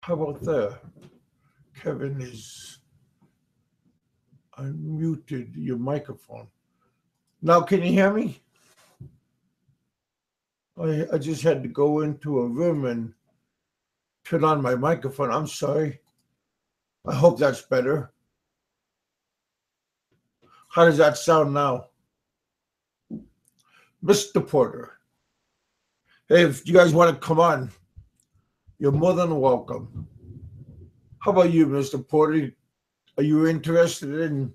How about there? Kevin is unmuted your microphone. Now, can you hear me? I just had to go into a room and turn on my microphone. I'm sorry. I hope that's better. How does that sound now? Mr. Porter. Hey, if you guys want to come on, you're more than welcome. How about you, Mr. Porter? Are you interested in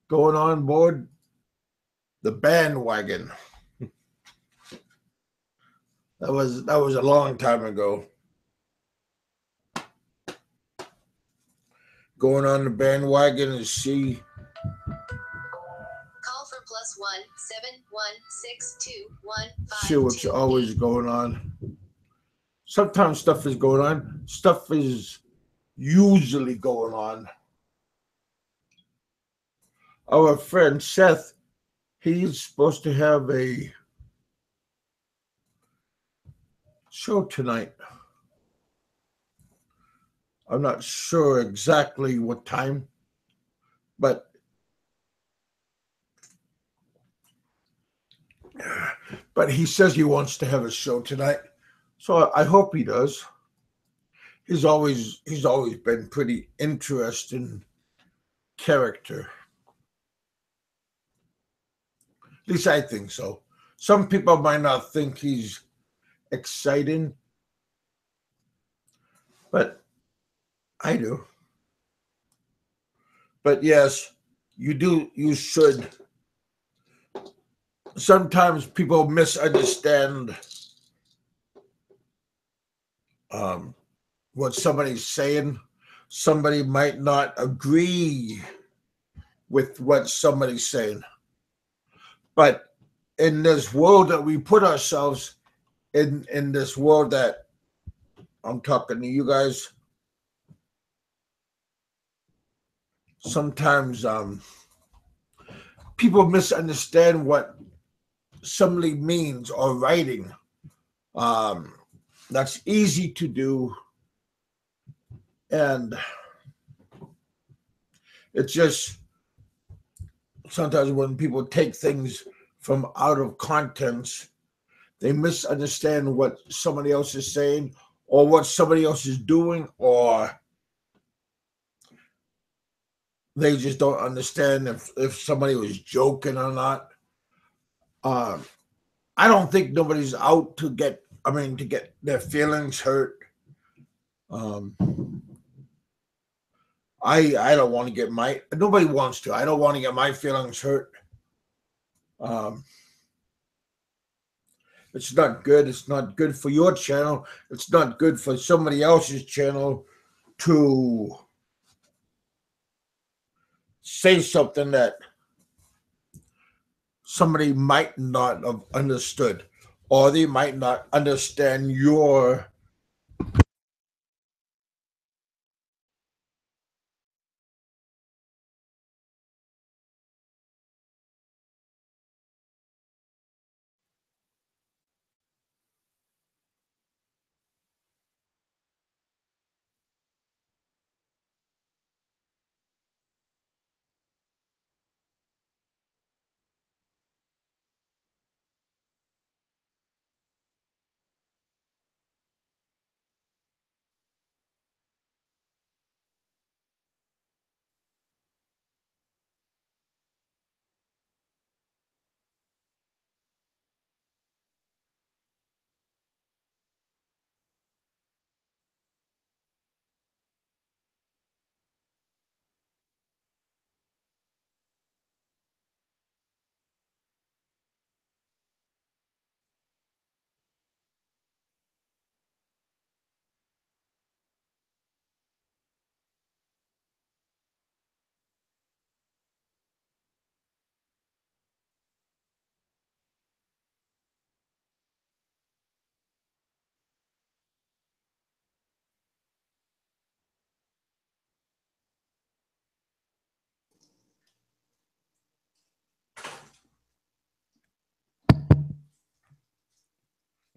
going on board the bandwagon? That was a long time ago. Going on the bandwagon and see. Call for +1716215. See what's always going on. Sometimes stuff is going on. Stuff is usually going on. Our friend Seth, he's supposed to have a show tonight. I'm not sure exactly what time, but he says he wants to have a show tonight. So I hope he does. He's always been pretty interesting character. At least I think so. Some people might not think he's exciting, but I do. But yes, you should. Sometimes people misunderstand what somebody's saying. Somebody might not agree with what somebody's saying. But in this world that we put ourselves in this world that I'm talking to you guys, sometimes people misunderstand what somebody means or writing. That's easy to do, and it's just sometimes when people take things from out of context, they misunderstand what somebody else is saying or what somebody else is doing, or they just don't understand if somebody was joking or not. I don't think nobody's out to get their feelings hurt. I don't want to get nobody wants to. I don't want to get my feelings hurt. It's not good. It's not good for your channel. It's not good for somebody else's channel to say something that somebody might not have understood, or they might not understand your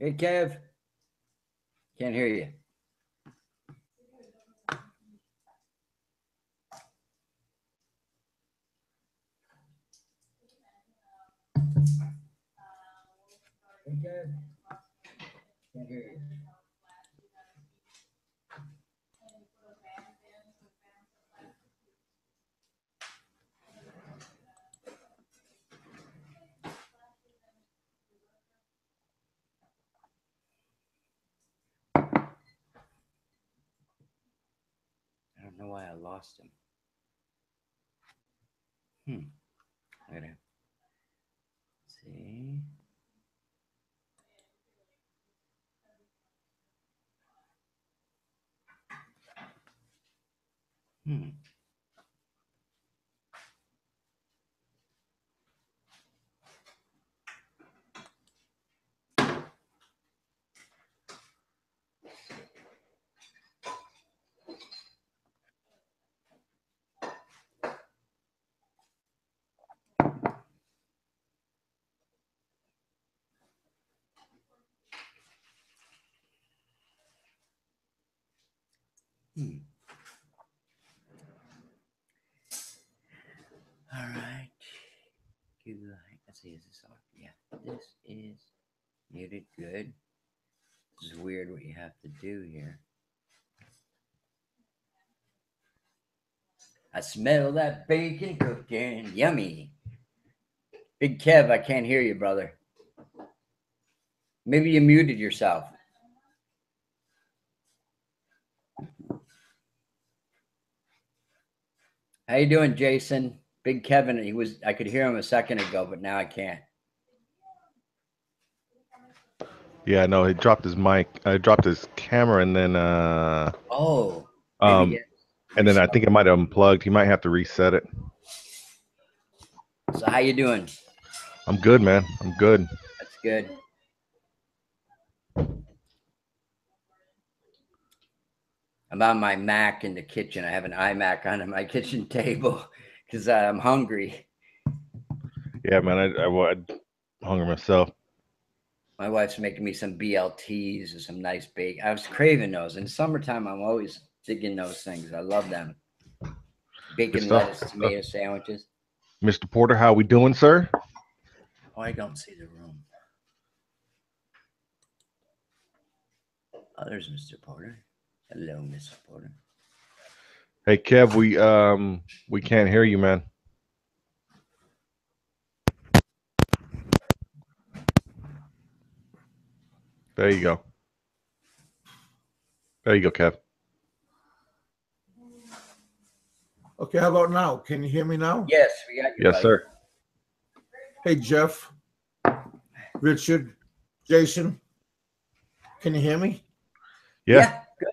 Hey, Kev. Can't hear you. I don't know why I lost him. I gotta see. All right. Let's see, is this on? Yeah, this is muted. Good. This is weird what you have to do here. I smell that bacon cooking. Yummy. Big Kev, I can't hear you, brother. Maybe you muted yourself. How you doing, Jason? Big Kevin, I could hear him a second ago, but now I can't. Yeah, no, he dropped his mic. I dropped his camera, and then and then I think it might have unplugged. He might have to reset it. So how you doing? I'm good, man. I'm good. That's good. I'm on my Mac in the kitchen. I have an iMac on my kitchen table because I'm hungry. Yeah, man, I'm hungry myself. My wife's making me some BLTs and some nice bacon. I was craving those. In summertime, I'm always digging those things. I love them. Bacon, lettuce, tomato sandwiches. Mr. Porter, how we doing, sir? Oh, I don't see the room. Oh, there's Mr. Porter. Hello, Mr. Porter. Hey, Kev, we can't hear you, man. There you go. There you go, Kev. Okay, how about now? Can you hear me now? Yes, we got you. Yes, sir. Hey, Jeff, Richard, Jason, can you hear me? Yeah. Good.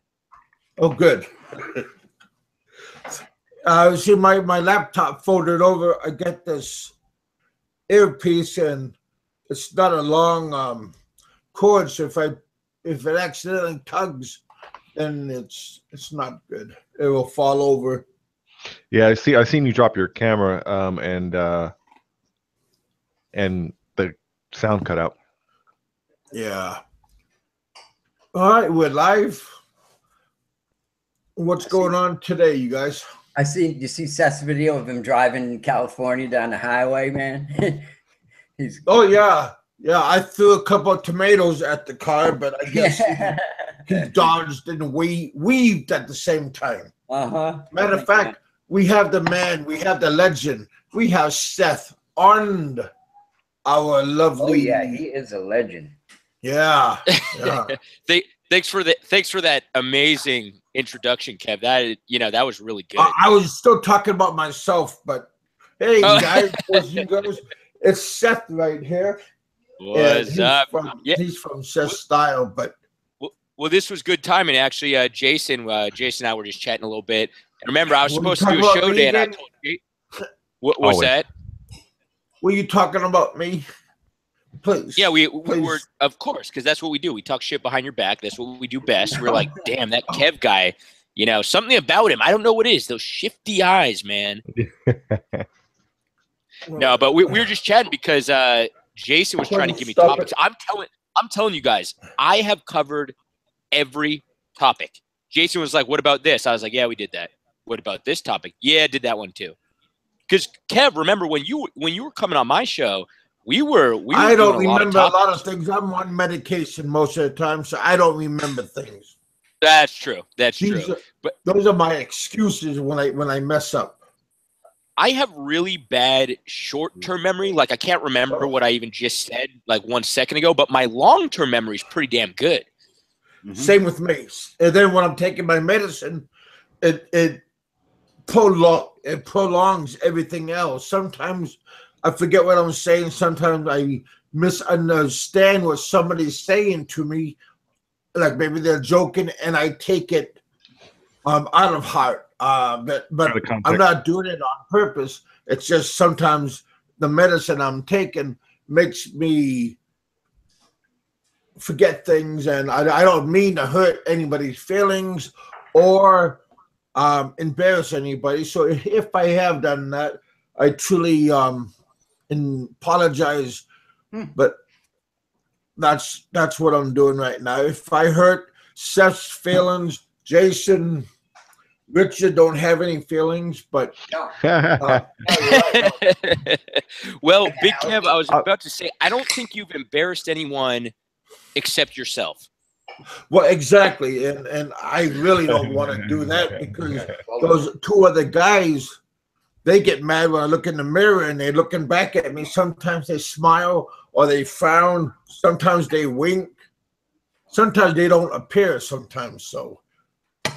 Oh, good. See, my laptop folded over. I get this earpiece, and it's not a long cord. So if it accidentally tugs, then it's not good. It will fall over. Yeah, I seen you drop your camera, and the sound cut out. Yeah. All right, we're live. What's going on today, you guys? You see Seth's video of him driving in California down the highway, man? Oh, yeah. Yeah, I threw a couple of tomatoes at the car, but I guess he dodged and weaved at the same time. Matter of fact, we have the man, we have the legend, we have Seth on our lovely. Oh, yeah, he is a legend. Yeah. Thanks for that amazing introduction, Kev. That was really good. I was still talking about myself, but hey, guys, you guys, it's Seth right here. What's up? He's from Seth Style, but well, this was good timing actually. Jason and I were just chatting a little bit. And remember, I was supposed to do a show today, and I told you. What was that? Were you talking about me? Please. Yeah, we were, of course, because that's what we do. We talk shit behind your back. That's what we do best. We're like, damn, that Kev guy, something about him. I don't know what it is. Those shifty eyes, man. No, but we were just chatting because Jason was trying to give me topics. I'm telling you guys, I have covered every topic. Jason was like, what about this? I was like, yeah, we did that. What about this topic? Yeah, I did that one too. Because Kev, remember when you were coming on my show, We were I don't doing remember a lot of topics. things. I'm on medication most of the time, so I don't remember things. That's true. That's These true. are, But those are my excuses when I mess up. I have really bad short-term memory. Like I can't remember what I even just said like 1 second ago, but my long-term memory is pretty damn good. Same with me. And then when I'm taking my medicine, it prolongs everything else. Sometimes I forget what I'm saying. Sometimes I misunderstand what somebody's saying to me. Like maybe they're joking, and I take it out of heart. But I'm not doing it on purpose. It's just sometimes the medicine I'm taking makes me forget things, and I don't mean to hurt anybody's feelings or embarrass anybody. So if I have done that, I truly apologize. But that's what I'm doing right now. If I hurt Seth's feelings, Jason, Richard don't have any feelings, but well, Big Kev, I was about to say, I don't think you've embarrassed anyone except yourself. Well, exactly, and I really don't want to do that because those two other guys, they get mad when I look in the mirror and they're looking back at me. Sometimes they smile or they frown. Sometimes they wink. Sometimes they don't appear. Sometimes so.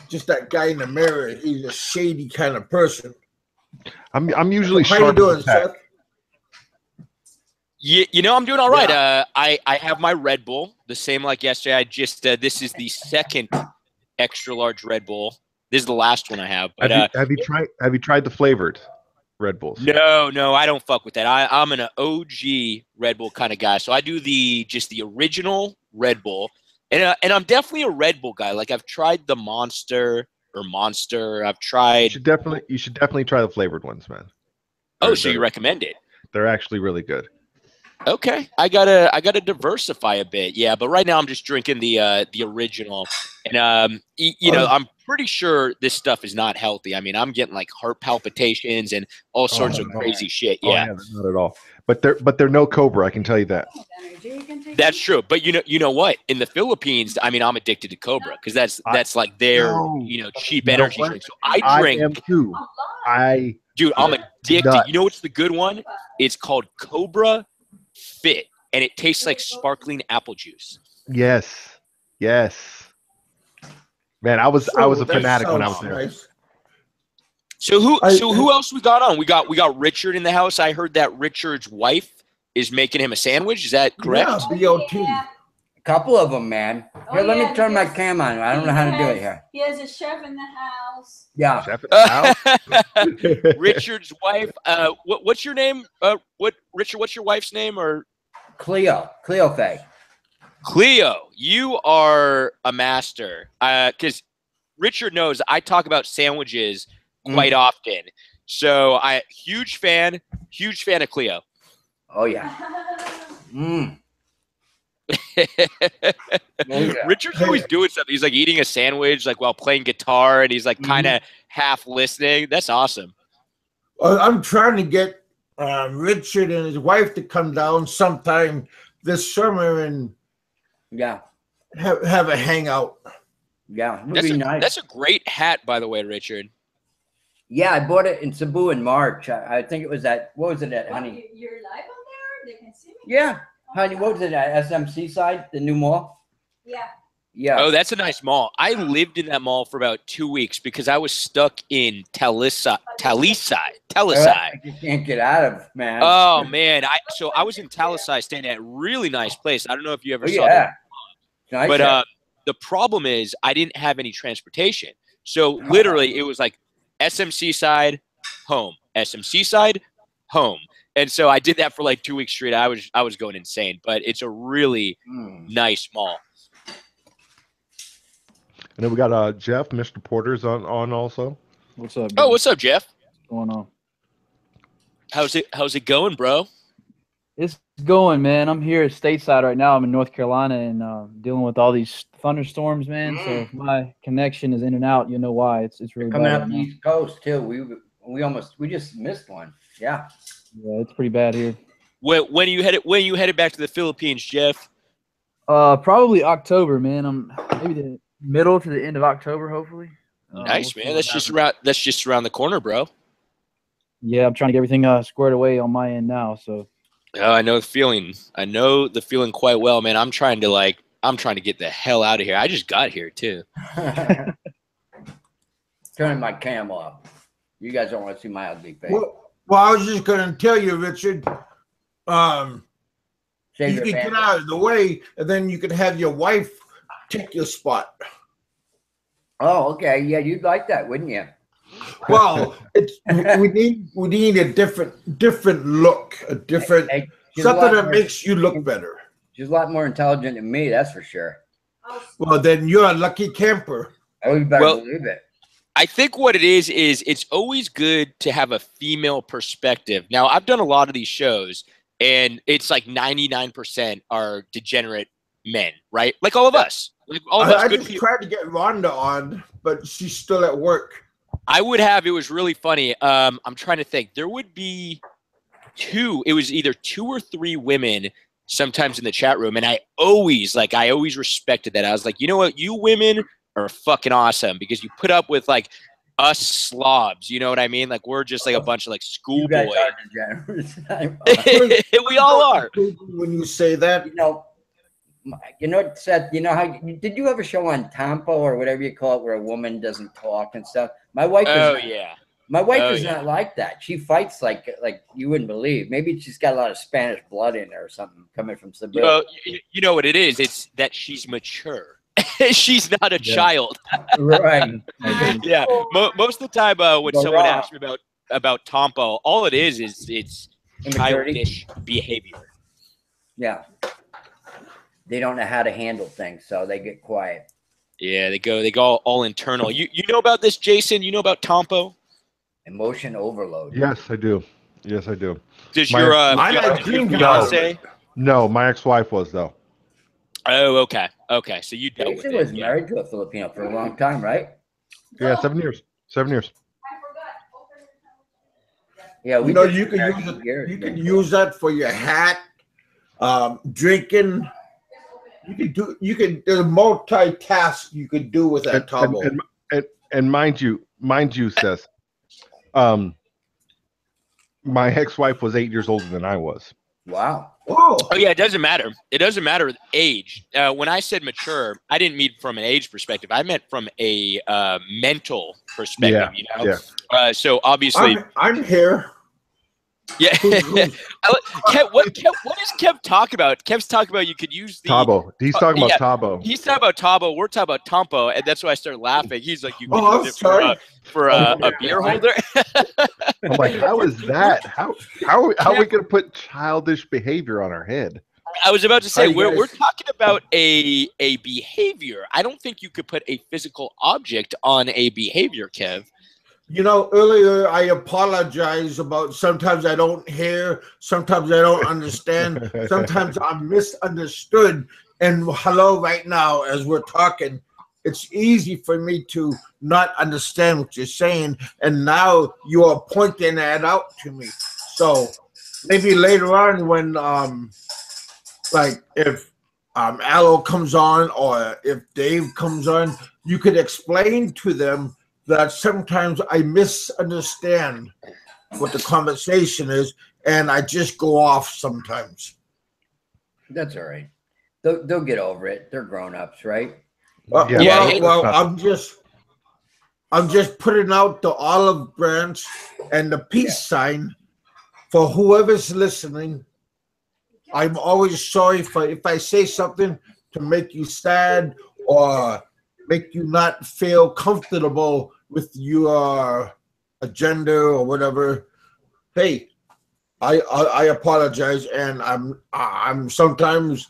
Just that guy in the mirror, he's a shady kind of person. I'm usually How you doing, Seth? You know, I'm doing all right. Yeah. I have my Red Bull, the same like yesterday. I just this is the second extra large Red Bull. This is the last one I have. But have you tried the flavored Red Bulls? No, I don't fuck with that. I'm an OG Red Bull kind of guy. So I do just the original Red Bull. And I'm definitely a Red Bull guy. Like I've tried the Monster. I've tried. You should definitely try the flavored ones, man. So you recommend it? They're actually really good. Okay, I gotta diversify a bit. Yeah, but right now I'm just drinking the original, and you know I'm pretty sure this stuff is not healthy. I mean, I'm getting like heart palpitations and all sorts of crazy shit. Yeah. Not at all. But they're no Cobra. I can tell you that. That's true. But you know what? In the Philippines, I mean, I'm addicted to Cobra because that's like their cheap energy drink. So I drink. I am too. Dude, I'm addicted. You know what's the good one? It's called Cobra Fit, and it tastes like sparkling apple juice. Yes. Man, I was a fanatic when I was there. Nice. So who else we got on? We got Richard in the house. I heard that Richard's wife is making him a sandwich. Is that correct? Yeah, BOT. A couple of them, man. Here, let me turn my cam on. I don't know how to do it here. He has a chef in the house. Yeah. Chef in the house? Richard's wife. What's your name? Richard? What's your wife's name? Or Cleo Faye. Cleo, you are a master. Because Richard knows I talk about sandwiches quite often. So huge fan of Cleo. Oh yeah. Richard's always doing something. He's like eating a sandwich, like while playing guitar, and he's like kind of half listening. That's awesome. I'm trying to get Richard and his wife to come down sometime this summer and have a hangout. Yeah, would be nice. That's a great hat, by the way, Richard. Yeah, I bought it in Cebu in March. I think it was at, what was it at, honey? You're live on there? They can see me? Yeah. Honey, what was it at SMC side, the new mall? Yeah. Yeah. Oh, that's a nice mall. I lived in that mall for about 2 weeks because I was stuck in Talisay. You can't get out of, man. Oh man, I was in Talisay, staying at a really nice place. I don't know if you ever saw that. Nice, but the problem is I didn't have any transportation. So literally it was like SMC side, home, SMC side, home. And so I did that for like 2 weeks straight. I was going insane, but it's a really nice mall. And then we got Jeff, Mr. Porter's on also. What's up? Oh, what's up, Jeff? What's going on? How's it going, bro? It's going, man. I'm here at stateside right now. I'm in North Carolina and dealing with all these thunderstorms, man. So if my connection is in and out, you know why. It's really coming bad up the right East Coast too. We just missed one. Yeah. Yeah, it's pretty bad here. When you headed back to the Philippines, Jeff? Probably October, man. I'm maybe the middle to the end of October, hopefully. Nice, we'll man. That's just around the corner, bro. Yeah, I'm trying to get everything squared away on my end now. So. Oh, I know the feeling. I know the feeling quite well, man. I'm trying to get the hell out of here. I just got here too. Turning my cam off. You guys don't want to see my ugly face. Well, I was just going to tell you, Richard. You can get out of the way, and then you can have your wife take your spot. Oh, okay. Yeah, you'd like that, wouldn't you? Well, we need a different look, a different something that makes you look better. She's a lot more intelligent than me, that's for sure. Well, then you're a lucky camper. Oh, you better believe it. I think what it is it's always good to have a female perspective. Now, I've done a lot of these shows, and it's like 99% are degenerate men, right? Like all of us. Like all of us. I just tried to get Rhonda on, but she's still at work. It was really funny. I'm trying to think. There would be it was either 2 or 3 women sometimes in the chat room, and I always respected that. I was like, you know what, you women are fucking awesome because you put up with like us slobs, you know what I mean? Like we're just like a bunch of like schoolboy. We all are. When you say that, Seth, how did you ever show on Tompo or whatever you call it where a woman doesn't talk and stuff? My wife My wife is not like that. She fights like you wouldn't believe. Maybe she's got a lot of Spanish blood in her or something coming from Siberia. Well, you know what it is? It's that she's mature. She's not a child. Right. Yeah. Most of the time when someone asks me about Tompo, all it is it's childish behavior. Yeah. They don't know how to handle things, so they get quiet. Yeah, they go all internal. You know about this, Jason? You know about Tompo? Emotion overload. Yes, I do. Yes, I do. Does your fiance? No, my ex-wife was though. Oh, okay. Okay, so you dealt with it. Jason was married to a Filipino for a long time, right? Yeah, 7 years. 7 years. Yeah, you can use that for your hat, drinking. There's a multitask you could do with that towel. And mind you, Seth, my ex-wife was 8 years older than I was. Wow. Whoa. Oh yeah, it doesn't matter. It doesn't matter age. When I said mature, I didn't mean from an age perspective. I meant from a mental perspective. Yeah. So obviously, I'm here. Yeah. Kev, what does Kev talk about? Kev's talking about you could use the Tabo. He's talking about Tabo. He's talking about Tabo. We're talking about Tompo, and that's why I started laughing. He's like, you can use it for a beer holder. I'm like, how is that? How are we going to put childish behavior on our head? I was about to say we're talking about a behavior. I don't think you could put a physical object on a behavior, Kev. Earlier I apologize about sometimes I don't hear, sometimes I don't understand, sometimes I'm misunderstood. And hello, right now, as we're talking, it's easy for me to not understand what you're saying. And now you are pointing that out to me. So maybe later on when, if Aloe comes on or if Dave comes on, you could explain to them that sometimes I misunderstand what the conversation is, and I just go off sometimes. That's all right. They'll get over it. They're grown-ups, right? I'm just putting out the olive branch and the peace sign for whoever's listening. I'm always sorry if I say something to make you sad or make you not feel comfortable with your agenda or whatever. Hey, I apologize, and I'm sometimes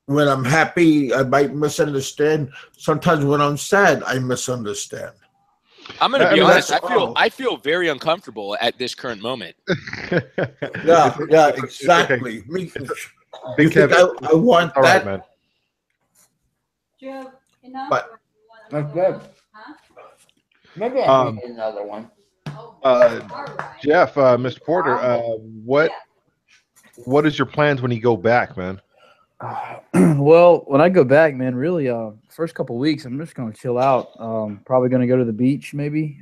when I'm happy I might misunderstand. Sometimes when I'm sad I misunderstand. I'm gonna be honest. I feel very uncomfortable at this current moment. Yeah, exactly. Okay. Big Kevin, I want all that. right, man. Do you have enough? But that's good. Huh? Maybe I need another one. All right. Jeff, Mr. Porter, what is your plans when you go back, man? Well, when I go back, man, really, first couple weeks, I'm just gonna chill out. Probably gonna go to the beach, maybe.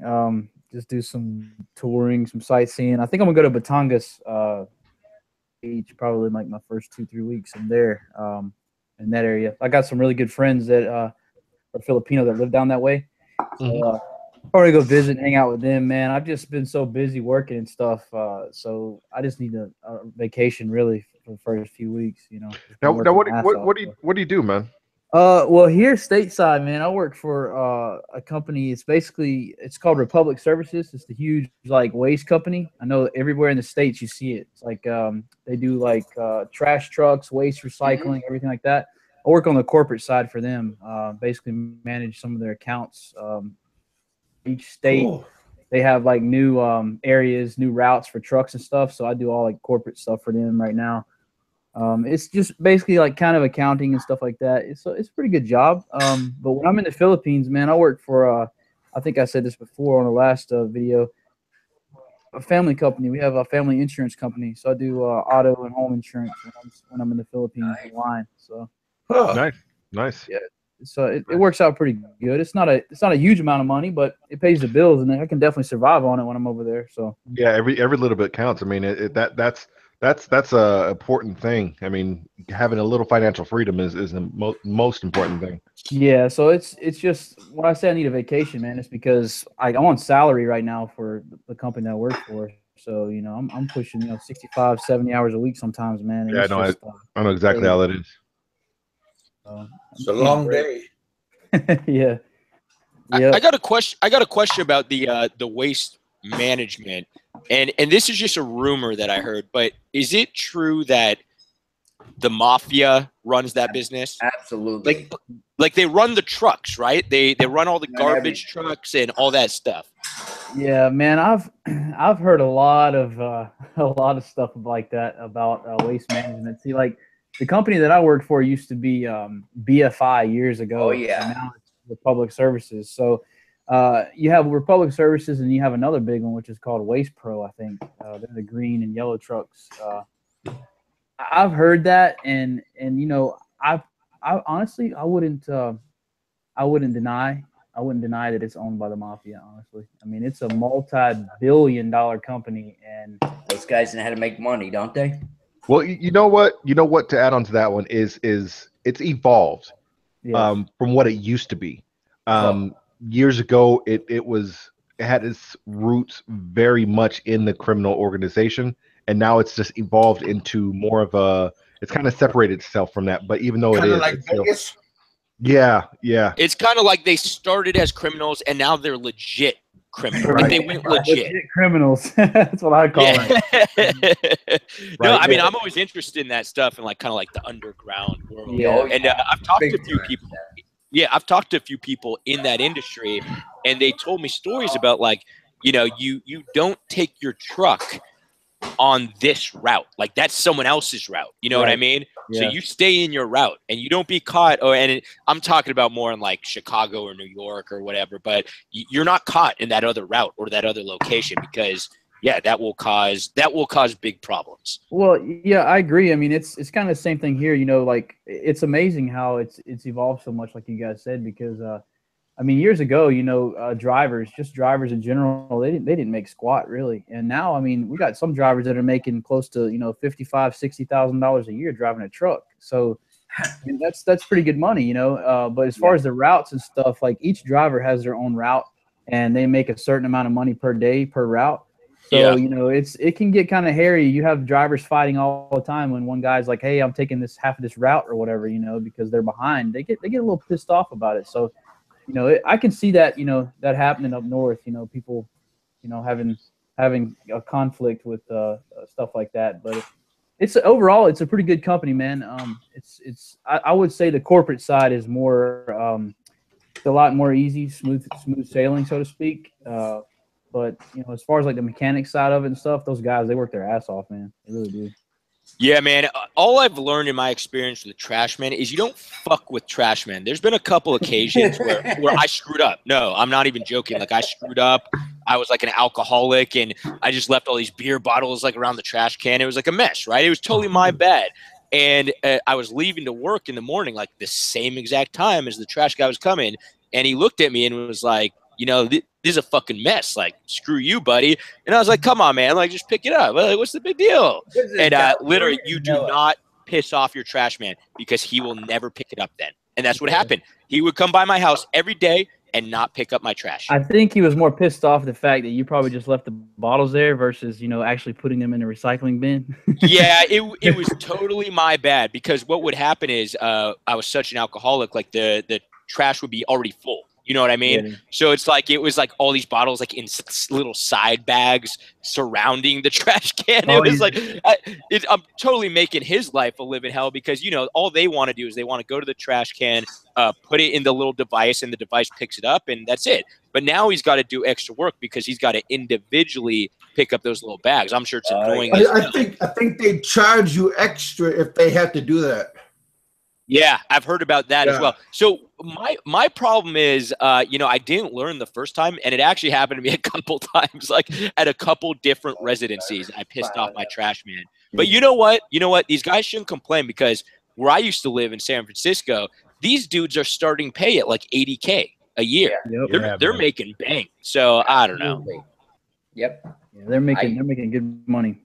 Just do some touring, some sightseeing. I think I'm gonna go to Batangas Beach, probably like my first 2-3 weeks. I'm there, in that area. I got some really good friends that are Filipino that live down that way. So, probably go visit, hang out with them, man. I've just been so busy working and stuff, so I just need a vacation really for the first few weeks. You know. Now what do you do, man? Well, here stateside, man, I work for a company. It's called Republic Services. It's the huge like waste company. I know everywhere in the States you see it. It's like they do like trash trucks, waste recycling, everything like that. I work on the corporate side for them. Basically manage some of their accounts. Each state they have like new areas, new routes for trucks and stuff. So I do all like corporate stuff for them right now. It's just basically like kind of accounting and stuff like that. It's a pretty good job. But when I'm in the Philippines, man, I work for I think I said this before on the last video, a family company. We have a family insurance company, so I do auto and home insurance when I'm in the Philippines line. So nice. Yeah. So it works out pretty good. It's not a huge amount of money, but it pays the bills, and I can definitely survive on it when I'm over there. So yeah, every little bit counts. I mean, that's a important thing. I mean, having a little financial freedom is the most important thing. Yeah, so it's just when I say I need a vacation, man, it's because I'm on salary right now for the company I work for. So, you know, I'm pushing, 65, 70 hours a week sometimes, man. Yeah, I know exactly how that is. It's a long day. Yeah. I got a question about the waste management, and this is just a rumor that I heard, but is it true that the mafia runs that business? Absolutely. Like they run the trucks, right? They run all the garbage trucks and all that stuff. Yeah, man, I've heard a lot of stuff like that about waste management. See, like the company that I worked for used to be BFI years ago. Oh yeah. And now it's Republic Services. So you have Republic Services, and you have another big one, which is called Waste Pro. I think they're the green and yellow trucks. I've heard that, and I honestly I wouldn't deny that it's owned by the mafia. Honestly, I mean it's a multi-billion-dollar company, and those guys know how to make money, don't they? Well, you know what to add on to that one is it's evolved from what it used to be. Years ago, it had its roots very much in the criminal organization, and now it's just evolved into more of it's kind of separated itself from that. But even though kind it of is, like Vegas. Yeah. It's kind of like they started as criminals and now they're legit criminals. Right. Like they went legit criminals. That's what I call it. No, I mean I'm always interested in that stuff and like kind of like the underground world. Yeah. And I've talked to a few people. Yeah, I've talked to a few people in that industry, and they told me stories about like, you don't take your truck on this route. Like that's someone else's route. You know what I mean? Yeah. So you stay in your route and you don't be caught. I'm talking about more in like Chicago or New York or whatever, but you're not caught in that other route or that other location because that will cause big problems. Well, yeah, I agree. I mean, it's kind of the same thing here. Like it's amazing how it's evolved so much, like you guys said, because I mean, years ago, drivers in general, they didn't make squat really, and now, I mean, we got some drivers that are making close to $55,000-$60,000 a year driving a truck. So I mean, that's pretty good money, But as far as the routes and stuff, like each driver has their own route, and they make a certain amount of money per day per route. So, it can get kind of hairy. You have drivers fighting all the time when one guy's like, hey, I'm taking this half of this route or whatever, because they're behind. They get a little pissed off about it. So, I can see that, that happening up north, people, having a conflict with stuff like that. But overall, it's a pretty good company, man. I would say the corporate side is more, it's a lot more easy, smooth sailing, so to speak. But as far as like the mechanics side of it and stuff, those guys, they work their ass off, man. They really do. Yeah, man. All I've learned in my experience with trash men is you don't fuck with trash men. There's been a couple occasions where I screwed up. No, I'm not even joking. Like I screwed up. I was like an alcoholic and I just left all these beer bottles like around the trash can. It was like a mess, right? It was totally my bad. And I was leaving to work in the morning, like the same exact time as the trash guy was coming. And he looked at me and was like, you know, this is a fucking mess. Like, screw you, buddy. And I was like, come on, man. Like, just pick it up. Like, what's the big deal? And literally, you do not piss off your trash man because he will never pick it up then. And that's what happened. He would come by my house every day and not pick up my trash. I think he was more pissed off the fact that you probably just left the bottles there versus, you know, actually putting them in the recycling bin. Yeah, it was totally my bad because what would happen is I was such an alcoholic, like the trash would be already full. You know what I mean? Yeah. So it's like it was like all these bottles like in little side bags surrounding the trash can. It was like I'm totally making his life a living hell because, you know, all they want to do is they want to go to the trash can, put it in the little device, and the device picks it up, and that's it. But now he's got to do extra work because he's got to individually pick up those little bags. I'm sure it's annoying. I think they charge you extra if they have to do that. Yeah, I've heard about that as well. So my problem is, you know, I didn't learn the first time, and it actually happened to me a couple times, like at a couple different residencies. I pissed off my trash man. But you know what? These guys shouldn't complain because where I used to live in San Francisco, these dudes are starting pay at like $80K a year. Yep. They're making bank. So I don't know. Yep. Yeah, they're making good money.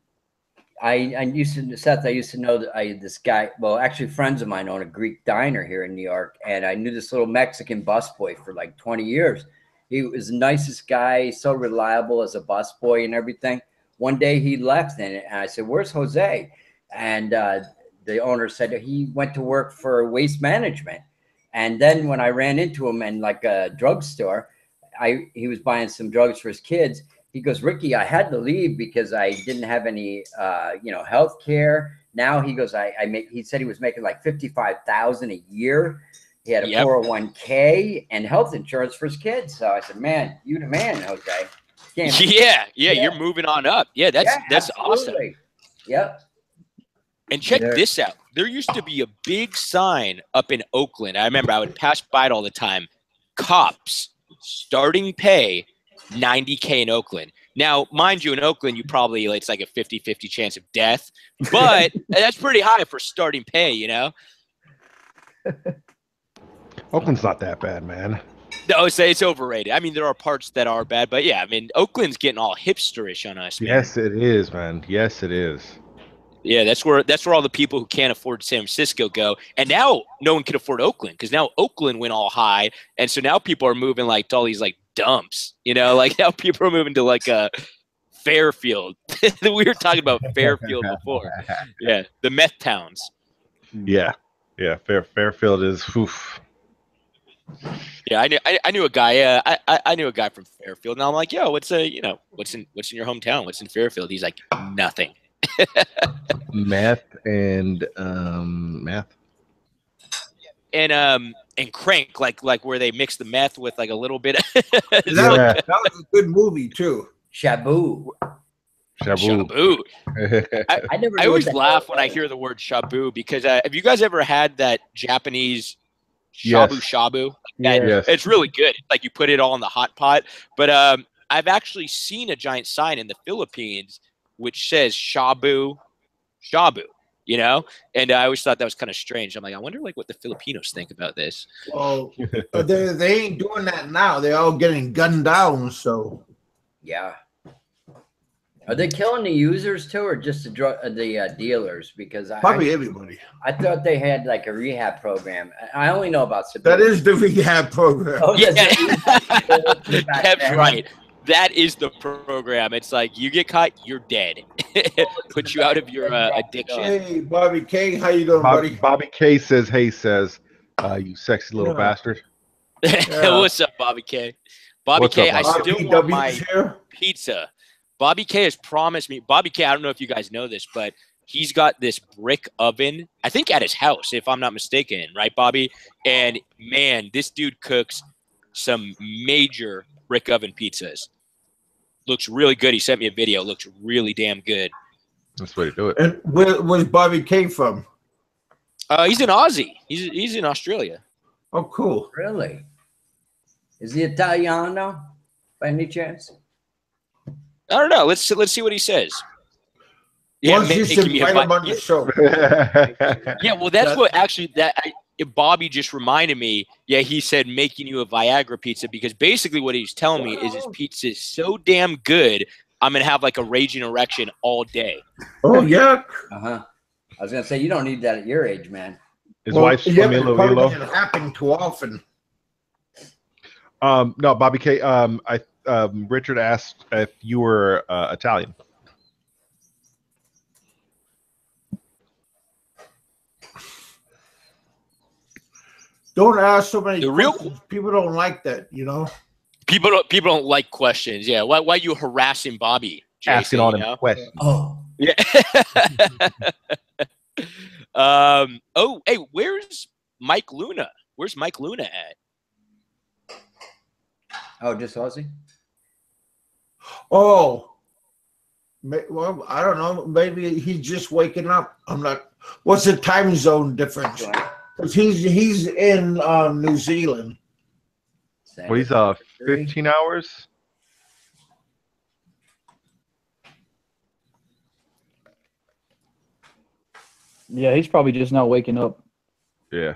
I used to know that this guy, well, actually friends of mine own a Greek diner here in New York, and I knew this little Mexican busboy for like 20 years. He was the nicest guy, so reliable as a busboy and everything. One day he left, and I said, "Where's Jose?" And the owner said he went to work for Waste Management. And then when I ran into him in like a drugstore, he was buying some drugs for his kids. He goes, "Ricky, I had to leave because I didn't have any, health care." Now he goes, he said he was making like $55,000 a year. He had a 401k and health insurance for his kids. So I said, "Man, you the man, Jose." Yeah, you're moving on up. Yeah, that's awesome. Yep. And check this out. There used to be a big sign up in Oakland. I remember I would pass by it all the time. Cops, starting pay, $90K in Oakland. Now, mind you, in Oakland, you probably, it's like a 50-50 chance of death, but that's pretty high for starting pay, you know? Oakland's not that bad, man. No, it's overrated. I mean, there are parts that are bad, but yeah, I mean, Oakland's getting all hipsterish on us, man. Yes, it is, man. Yes, it is. Yeah, that's where all the people who can't afford San Francisco go. And now no one can afford Oakland because now Oakland went all high. And so now people are moving like to all these like dumps, you know, like now people are moving to like Fairfield. We were talking about Fairfield before. Yeah, the meth towns. Yeah. Fairfield is oof. Yeah, I knew a guy. I knew a guy from Fairfield, and I'm like, "Yo, what's in your hometown? What's in Fairfield?" He's like, "Nothing." Meth and meth. And crank, like where they mix the meth with like a little bit. That was a good movie too. Shabu. I always laugh when I hear the word shabu because have you guys ever had that Japanese shabu? Yes. It's really good. Like you put it all in the hot pot. But I've actually seen a giant sign in the Philippines which says shabu, you know? And I always thought that was kind of strange. I'm like, I wonder like what the Filipinos think about this. Oh, they ain't doing that now. They're all getting gunned down, so. Yeah. Are they killing the users too, or just the dealers? Because probably everybody. I thought they had like a rehab program. I only know about Sabine. That is the rehab program. Oh, yeah. That's right. That is the program. It's like you get caught, you're dead. Put you out of your addiction. Hey, Bobby K, how you doing, buddy? Bobby K says, "Hey, you sexy little bastard." What's up, Bobby K? Bobby K, I still want my pizza. Bobby K has promised me. Bobby K, I don't know if you guys know this, but he's got this brick oven, I think at his house, if I'm not mistaken, right, Bobby? And man, this dude cooks some major brick oven pizzas. Looks really good. He sent me a video. Looks really damn good. That's the way to do it. And where's Bobby K from? He's an Aussie. He's in Australia. Oh, cool. Really? Is he Italiano by any chance? I don't know. Let's see what he says. Yeah, you should invite him on the show. Yeah, well, that's what actually Bobby just reminded me. Yeah, he said making you a Viagra pizza because basically what he's telling me is his pizza is so damn good, I'm gonna have like a raging erection all day. Oh yeah. I was gonna say you don't need that at your age, man. His wife's Camilo Vilo. It happening too often. No, Bobby K. Richard asked if you were Italian. Don't ask so many questions. People don't like that, you know. People don't like questions. Yeah, why you harassing Bobby? Jason, asking all them questions. Oh, yeah. Oh, hey, where's Mike Luna? Where's Mike Luna at? Oh, just Aussie. Oh, well, I don't know. Maybe he's just waking up. I'm not. What's the time zone difference? Because he's in New Zealand. Well, he's 15 hours. Yeah, he's probably just now waking up. Yeah.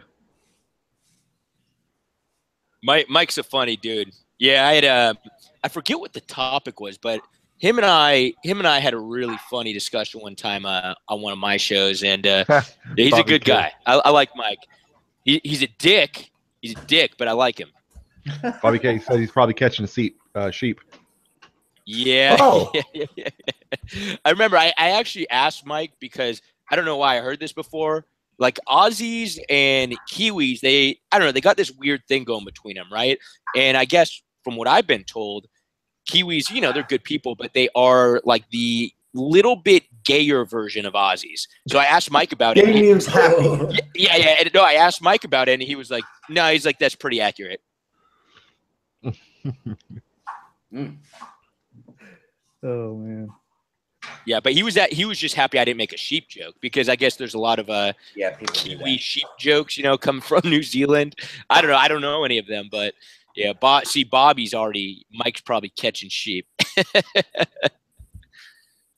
Mike's a funny dude. Yeah, I had I forget what the topic was, but him and I had a really funny discussion one time on one of my shows, and he's a good guy. I like Mike. He's a dick. He's a dick, but I like him. Bobby K said he's probably catching sheep. Yeah. Oh. I remember I actually asked Mike because I don't know why I heard this before. Like Aussies and Kiwis, they got this weird thing going between them, right? And I guess from what I've been told, Kiwis, they're good people, but they are like the little bit gayer version of Aussies. So I asked Mike about it. Damien's happy. Yeah. And no, I asked Mike about it, and he was like, "No, he's like that's pretty accurate." Oh man. Yeah, but he was just happy I didn't make a sheep joke because I guess there's a lot of Kiwi sheep jokes, coming from New Zealand. I don't know any of them, but yeah, Mike's probably catching sheep.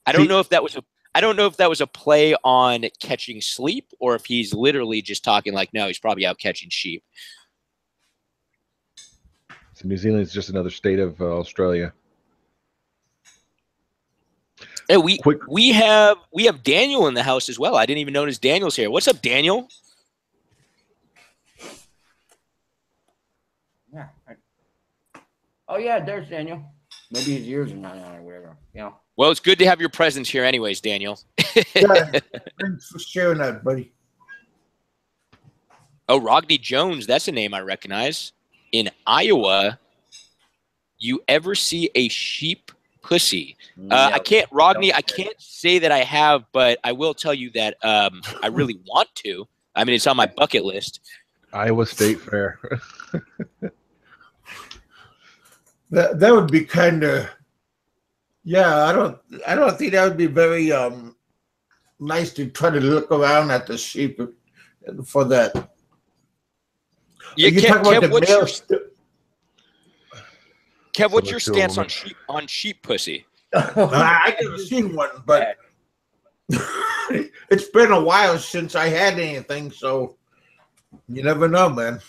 I don't know if that was a play on catching sleep or if he's literally just talking like, no, he's probably out catching sheep. So New Zealand is just another state of Australia. Hey, we have Daniel in the house as well. I didn't even notice Daniel's here. What's up, Daniel? Yeah. Oh yeah, there's Daniel. Maybe his ears are not on or whatever. Yeah. Well, it's good to have your presence here, anyways, Daniel. Yeah, thanks for sharing that, buddy. Oh, Rodney Jones, that's a name I recognize. In Iowa, you ever see a sheep pussy? I can't say that I have, but I will tell you that I really want to. I mean, it's on my bucket list. Iowa State Fair. That would be kind of, yeah. I don't think that would be very nice to try to look around at the sheep for that. Yeah, Kev, what's your stance on sheep pussy? I never seen one, but it's been a while since I had anything, so you never know, man.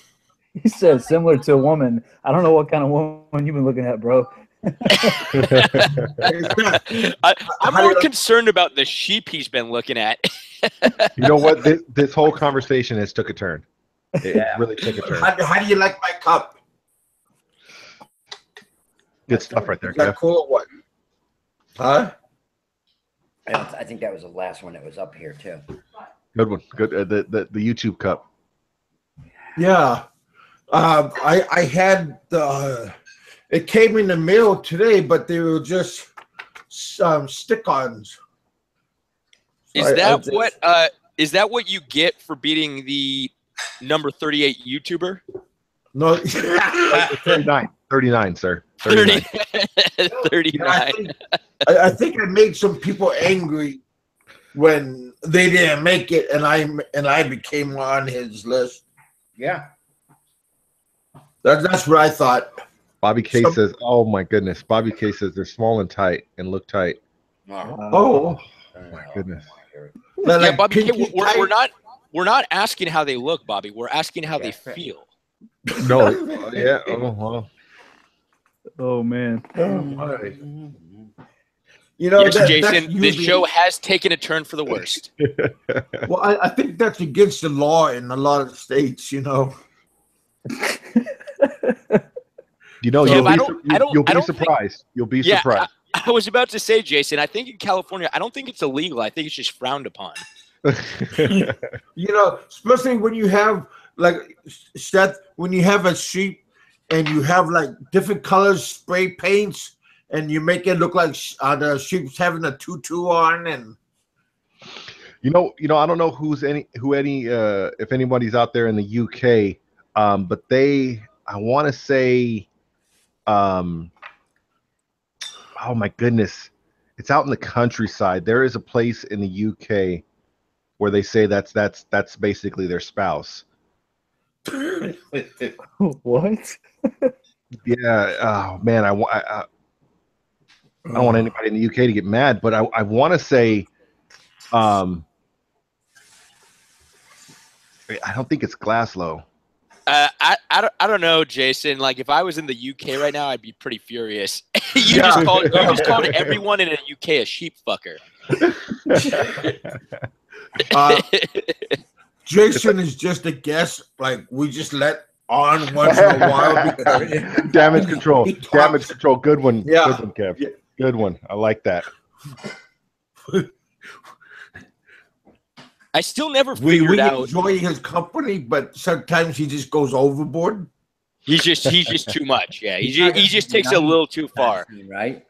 He said similar to a woman. I don't know what kind of woman you've been looking at, bro. I'm more concerned about the sheep he's been looking at. You know what? This whole conversation has took a turn. It really took a turn. How do you like my cup? Good stuff right there, Is that cool or what? Huh? I think that was the last one that was up here too. Good one. Good. The YouTube cup. Yeah. I had it came in the mail today, but they were just stick-ons. Is that what you get for beating the number 38 YouTuber? No, 39, sir. 39. I think I made some people angry when they didn't make it, and I became on his list. Yeah. That's what I thought. Bobby K says, "Oh my goodness." Bobby K says they're small and tight and look tight. Oh my goodness. Yeah, Bobby K, we're not asking how they look, Bobby. We're asking how they feel. No, yeah. Oh, well. Oh man. Oh my. You know, yes, Jason, this show has taken a turn for the worst. Well, I think that's against the law in a lot of states, you know. You know, you'll be surprised. You'll be surprised. I was about to say, Jason, I think in California, I don't think it's illegal. I think it's just frowned upon. You know, especially when you have, like, Seth, when you have a sheep and you have, like, different colors, spray paints, and you make it look like the sheep's having a tutu on, and you know, I don't know if anybody's out there in the UK, but I want to say, oh my goodness, it's out in the countryside. There is a place in the UK where they say that's basically their spouse. What? Yeah. Oh man, I don't want anybody in the UK to get mad, but I want to say, I don't think it's Glasgow. I don't know, Jason. Like, if I was in the UK right now, I'd be pretty furious. You just called everyone in the UK a sheep fucker. Jason is just a guest. Like, we just let on once in a while because damage control. Damage control. Good one. Yeah. Good one, Kev. Yeah. Good one. I like that. I still never figured out. We enjoy his company, but sometimes he just goes overboard. He's just too much. Yeah, he just takes it a little too far. Right.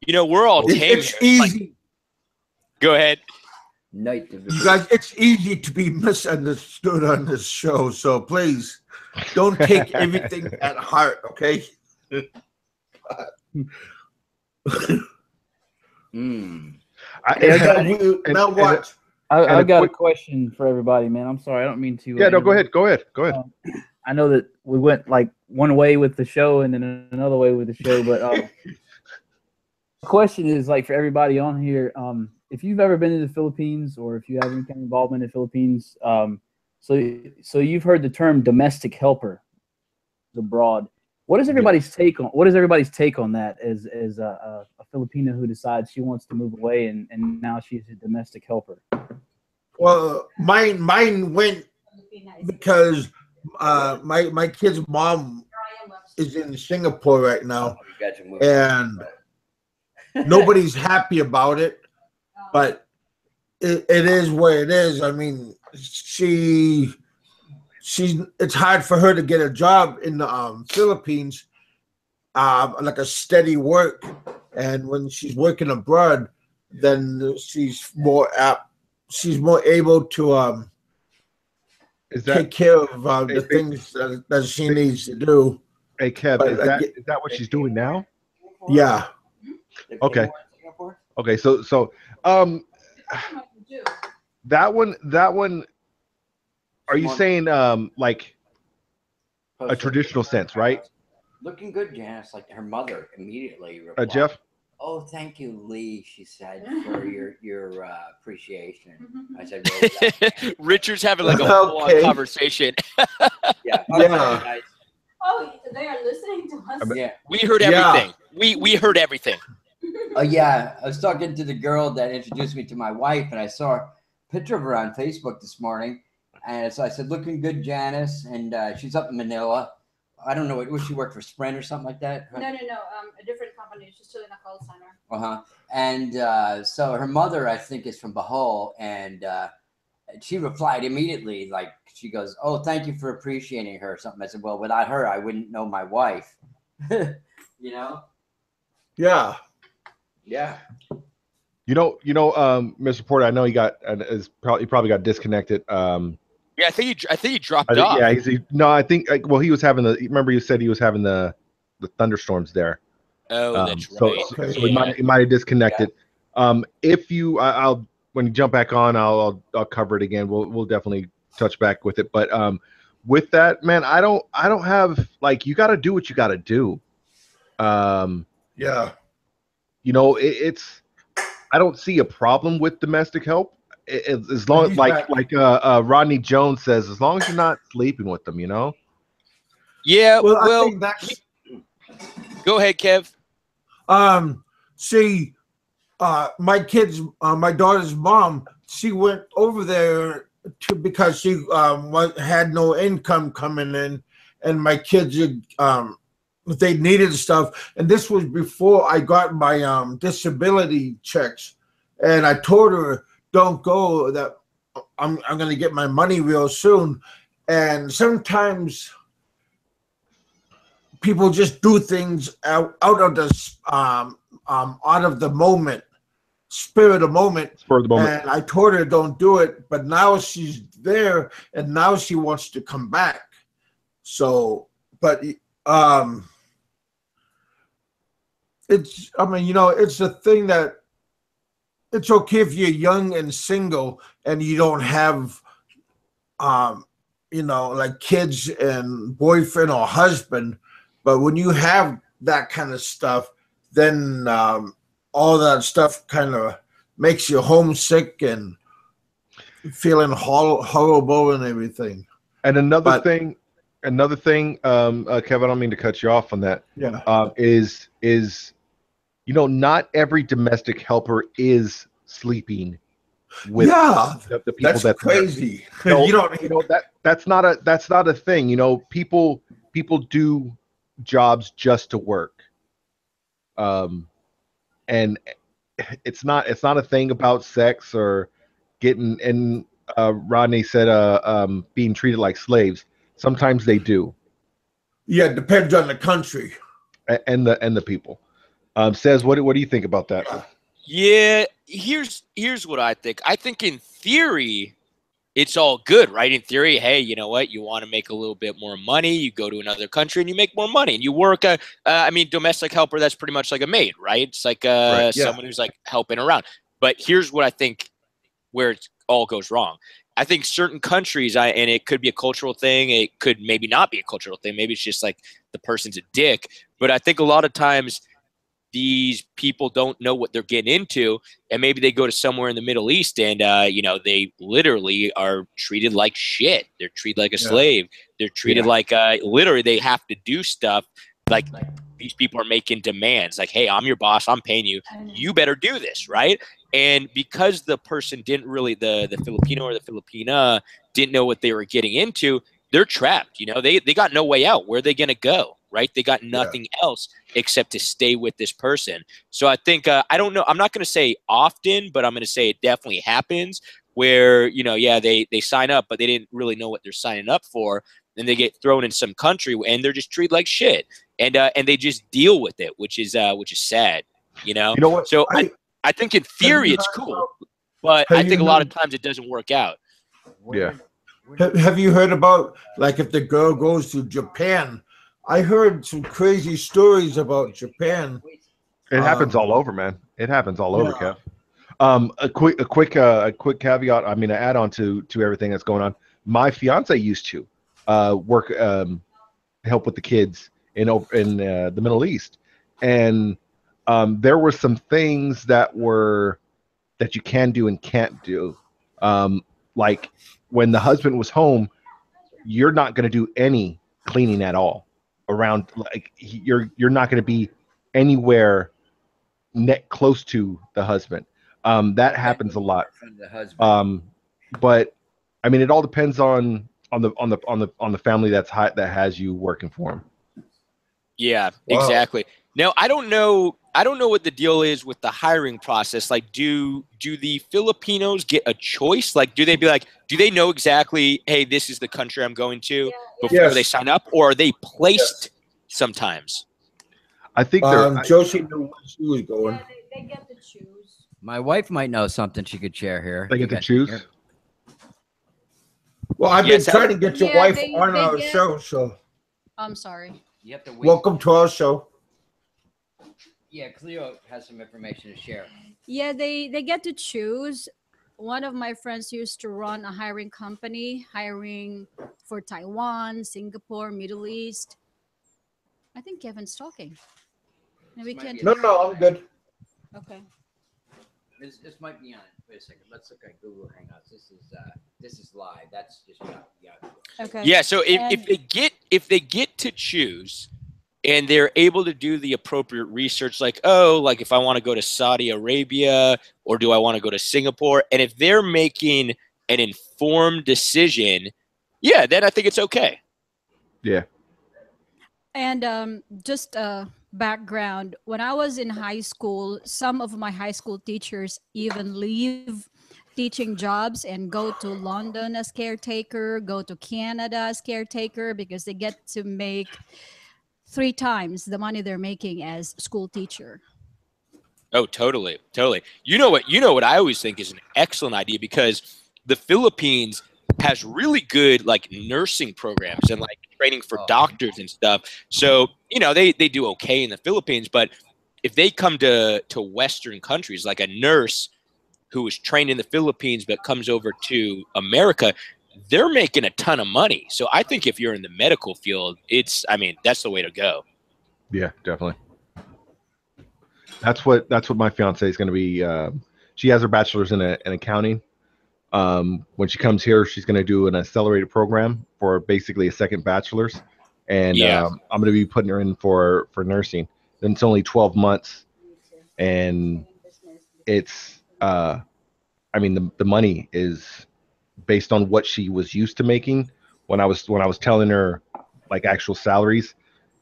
You know, we're all tame. It's easy. Like, go ahead. Night you guys, it's easy to be misunderstood on this show, so please don't take everything at heart, okay? I got a question for everybody, man. I'm sorry, I don't mean to. Yeah, no, go ahead. I know that we went like one way with the show and then another way with the show, but the question is, like, for everybody on here, if you've ever been to the Philippines or if you have any kind of involvement in the Philippines, so you've heard the term domestic helper abroad. What is everybody's take on that as a Filipino who decides she wants to move away and now she's a domestic helper? Well, mine went because my kid's mom is in Singapore right now, and nobody's happy about it, but it is what it is. I mean, it's hard for her to get a job in the Philippines, like a steady work. And when she's working abroad, then she's more able to take care of the things that she needs to do. Hey, Kev, is that what she's doing now? Yeah. Okay. Okay. So that one. Are you saying like a traditional sense, right? Looking good, Janice. Like her mother immediately replied, Jeff? "Oh, thank you, Lee," she said, "for your appreciation." I said, well, Richard's having like a full-on conversation. Yeah. Yeah. Oh, they are listening to us. Yeah. We heard everything. We heard everything. Oh yeah, I was talking to the girl that introduced me to my wife, and I saw a picture of her on Facebook this morning. And so I said, "Looking good, Janice," and she's up in Manila. I don't know what she worked for, Sprint or something like that. No, a different company. She's still in a call center. And so her mother, I think, is from Bohol, and she replied immediately, like she goes, "Oh, thank you for appreciating her," or something. I said, "Well, without her, I wouldn't know my wife." You know? Yeah. Yeah. You know, Mr. Porter, I know he probably got disconnected. Yeah, I think he dropped off. Yeah, I think he was having remember you said he was having the thunderstorms there. Oh, that's right. So he might have disconnected. Yeah. If when you jump back on, I'll cover it again. We'll definitely touch back with it. But with that, man, I don't have like, you got to do what you got to do. Yeah. You know, it's I don't see a problem with domestic help as long like Rodney Jones says, as long as you're not sleeping with them, you know. Yeah. Well, I think that's. Go ahead, Kev. See, my daughter's mom, she went over there because she had no income coming in, and my kids they needed stuff, and this was before I got my disability checks, and I told her, don't go, that I'm going to get my money real soon. And sometimes people just do things out of the out of the moment, spur of the moment. And I told her don't do it, but now she's there, and now she wants to come back. So, but it's, I mean, you know, it's a thing that it's okay if you're young and single and you don't have, you know, like kids and boyfriend or husband. But when you have that kind of stuff, then all that stuff kind of makes you homesick and feeling horrible and everything. And another thing, Kevin, I don't mean to cut you off on that. Yeah. Is you know, not every domestic helper is sleeping with the people. That's crazy. That's not a thing. You know, people do jobs just to work. And it's not a thing about sex or getting. And Rodney said, being treated like slaves. Sometimes they do. Yeah, it depends on the country and the people. Says, what do you think about that? Yeah, here's what I think. I think in theory, it's all good, right? In theory, hey, you know what? You want to make a little bit more money, you go to another country and you make more money, and you work. I mean, domestic helper, that's pretty much like a maid, right? It's like someone who's like helping around. But here's what I think where it all goes wrong. I think certain countries, and it could be a cultural thing, it could maybe not be a cultural thing. Maybe it's just like the person's a dick. But I think a lot of times these people don't know what they're getting into, and maybe they go to somewhere in the Middle East and you know, they literally are treated like shit. They're treated like a slave. They're treated like literally they have to do stuff like these people are making demands like, hey, I'm your boss, I'm paying you, you better do this, right? And because the person didn't really, the Filipino or the Filipina didn't know what they were getting into, they're trapped. You know, they got no way out. Where are they going to go? Right? They got nothing else except to stay with this person. So I think, I don't know, I'm not going to say often, but I'm going to say it definitely happens where, you know, they sign up, but they didn't really know what they're signing up for. Then they get thrown in some country and they're just treated like shit. And they just deal with it, which is sad, you know? You know what? So I think in theory it's cool, but I think a lot of times it doesn't work out. Yeah. Have you heard about, like, if the girl goes to Japan? I heard some crazy stories about Japan. It happens all over, man. It happens all over, Kev. A quick caveat. I mean, an add on to everything that's going on. My fiance used to work, help with the kids in the Middle East, and there were some things that you can do and can't do. Like when the husband was home, you're not going to do any cleaning at all around. Like you're not going to be anywhere close to the husband. That happens a lot. But I mean, it all depends on the family that has you working for them. Yeah, exactly. Now, I don't know what the deal is with the hiring process. Like, do the Filipinos get a choice? Like, do they know exactly, hey, this is the country I'm going to before they sign up, or are they placed sometimes? I think Josie knew where she was going. Yeah, they get to choose. My wife might know something she could share here. They get to choose. Well, I've been trying to get your wife on our show, so I'm sorry. You have to wait. Welcome to our show. Yeah, Cleo has some information to share. Yeah, they get to choose one of my friends used to run a hiring company, hiring for Taiwan, Singapore, Middle East. I think Kevin's talking. And we can't. No, I'm good. Okay. This might be on. Wait a second. Let's look at Google Hangouts. This is live. That's just Okay. Yeah. So if they get to choose, and they're able to do the appropriate research, like if I want to go to Saudi Arabia or do I want to go to Singapore, and if they're making an informed decision, yeah, then I think it's okay. Yeah. And just background, when I was in high school, some of my high school teachers even leave teaching jobs and go to London as caretaker, go to Canada as caretaker, because they get to make 3 times the money they're making as school teacher. Oh, totally. You know what I always think is an excellent idea, because the Philippines has really good like nursing programs and like training for doctors and stuff. So, they do okay in the Philippines, but if they come to Western countries, like a nurse who was trained in the Philippines but comes over to America, they're making a ton of money. So I think if you're in the medical field, that's the way to go. Yeah, definitely. That's what my fiance is going to be. She has her bachelor's in accounting. When she comes here, she's going to do an accelerated program for basically a second bachelor's, and I'm going to be putting her in for nursing. Then it's only 12 months, and it's the money is based on what she was used to making. When I was telling her like actual salaries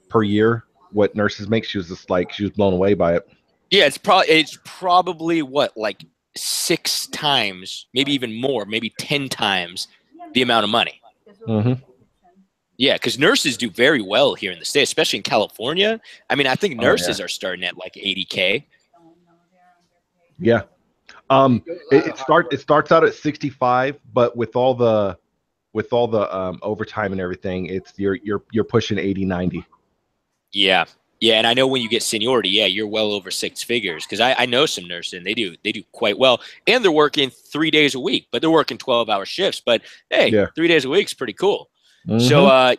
per year, what nurses make, she was blown away by it. Yeah, it's probably what, like 6 times, maybe even more, maybe 10 times the amount of money. Mm-hmm. Yeah, because nurses do very well here in the States, especially in California. I think nurses are starting at like $80K. Yeah. It starts out at 65, but with all the overtime and everything, you're pushing 80, 90. Yeah. Yeah, and I know when you get seniority, you're well over 6 figures, because I know some nurses, and they do quite well, and they're working 3 days a week, but they're working 12-hour shifts. But hey, 3 days a week is pretty cool. Mm-hmm. So I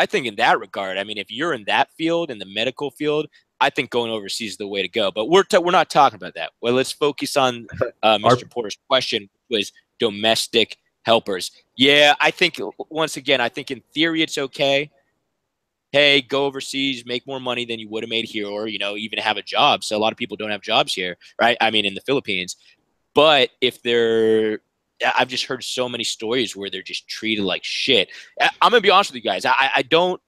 think in that regard, if you're in that field, in the medical field, I think going overseas is the way to go. But we're not talking about that. Well, let's focus on Mr. Porter's question, which was domestic helpers. Yeah, I think once again, in theory it's okay. Hey, go overseas, make more money than you would have made here, or, even have a job. So a lot of people don't have jobs here, right? In the Philippines. But I've just heard so many stories where they're just treated like shit. I'm going to be honest with you guys. I don't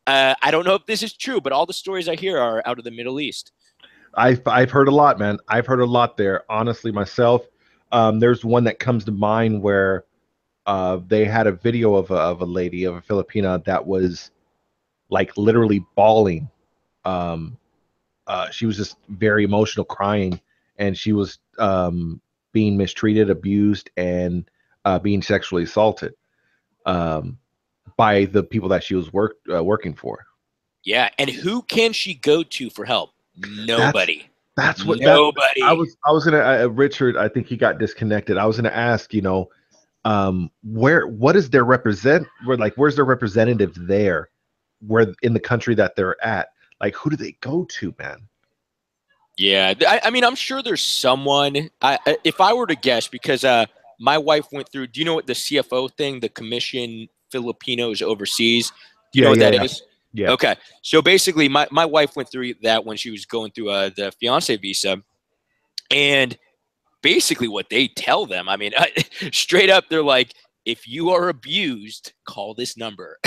know if this is true, but all the stories I hear are out of the Middle East. I've heard a lot, man. I've heard a lot there. Honestly, myself, there's one that comes to mind where they had a video of a lady, of a Filipina, that was like literally bawling. She was just very emotional, crying, and she was being mistreated, abused, and being sexually assaulted by the people that she was working for. Yeah, and who can she go to for help? Nobody. That's what. Nobody. I was gonna Richard. I think he got disconnected. I was gonna ask, what is their where's their representative there? Where in the country that they're at, like, who do they go to, man? Yeah, I'm sure there's someone. If I were to guess, because my wife went through. Do you know what the CFO thing, the Commission Filipinos Overseas? Do you know what that is? Yeah. Okay, so basically, my wife went through that when she was going through the fiance visa, and basically what they tell them, straight up, they're like, if you are abused, call this number.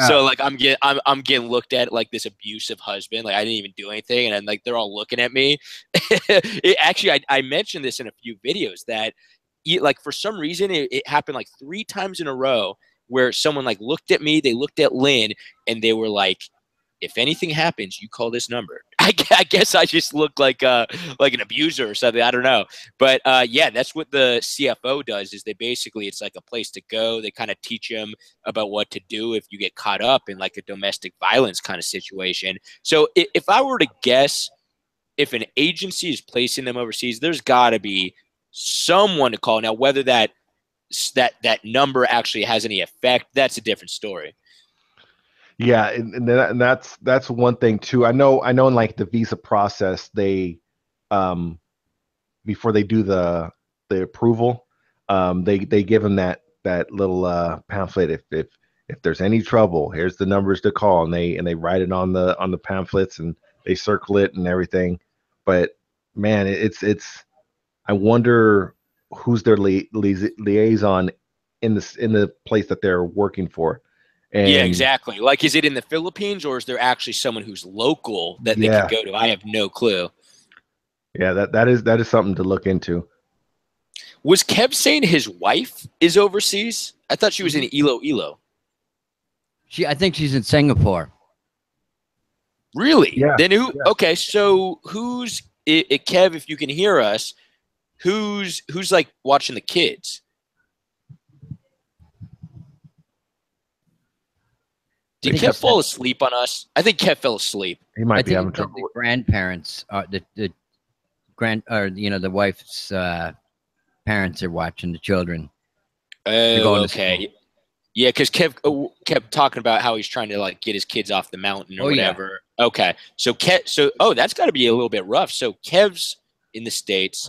So like I'm getting looked at like this abusive husband. Like I didn't even do anything, and then like they're all looking at me. I mentioned this in a few videos that like for some reason it happened like 3 times in a row where someone like looked at me, they looked at Lynn, and they were like, if anything happens, you call this number. I guess I just look like an abuser or something. I don't know. But that's what the CFO does, is it's like a place to go. They kind of teach them about what to do if you get caught up in like a domestic violence kind of situation. So if I were to guess, if an agency is placing them overseas, there's got to be someone to call. Now, whether that number actually has any effect, that's a different story. Yeah, and that's one thing too. I know in like the visa process, they before they do the approval, they give them that little pamphlet. If there's any trouble, here's the numbers to call, and they write it on the pamphlets, and they circle it and everything. But man, it's I wonder who's their liaison in the place that they're working for. And yeah, exactly. Like, is it in the Philippines, or is there actually someone who's local that they could go to? I have no clue. Yeah, that is something to look into. Was Kev saying his wife is overseas? I thought she was in Iloilo. I think she's in Singapore. Really? Yeah. Then who? Yeah. Okay, so who's Kev? If you can hear us, who's like watching the kids? Did Kev fall asleep on us? I think Kev fell asleep. He might be having trouble. The grandparents, the wife's parents are watching the children. Okay. Yeah, because Kev kept talking about how he's trying to like get his kids off the mountain or whatever. Yeah. Okay, so that's got to be a little bit rough. So Kev's in the States,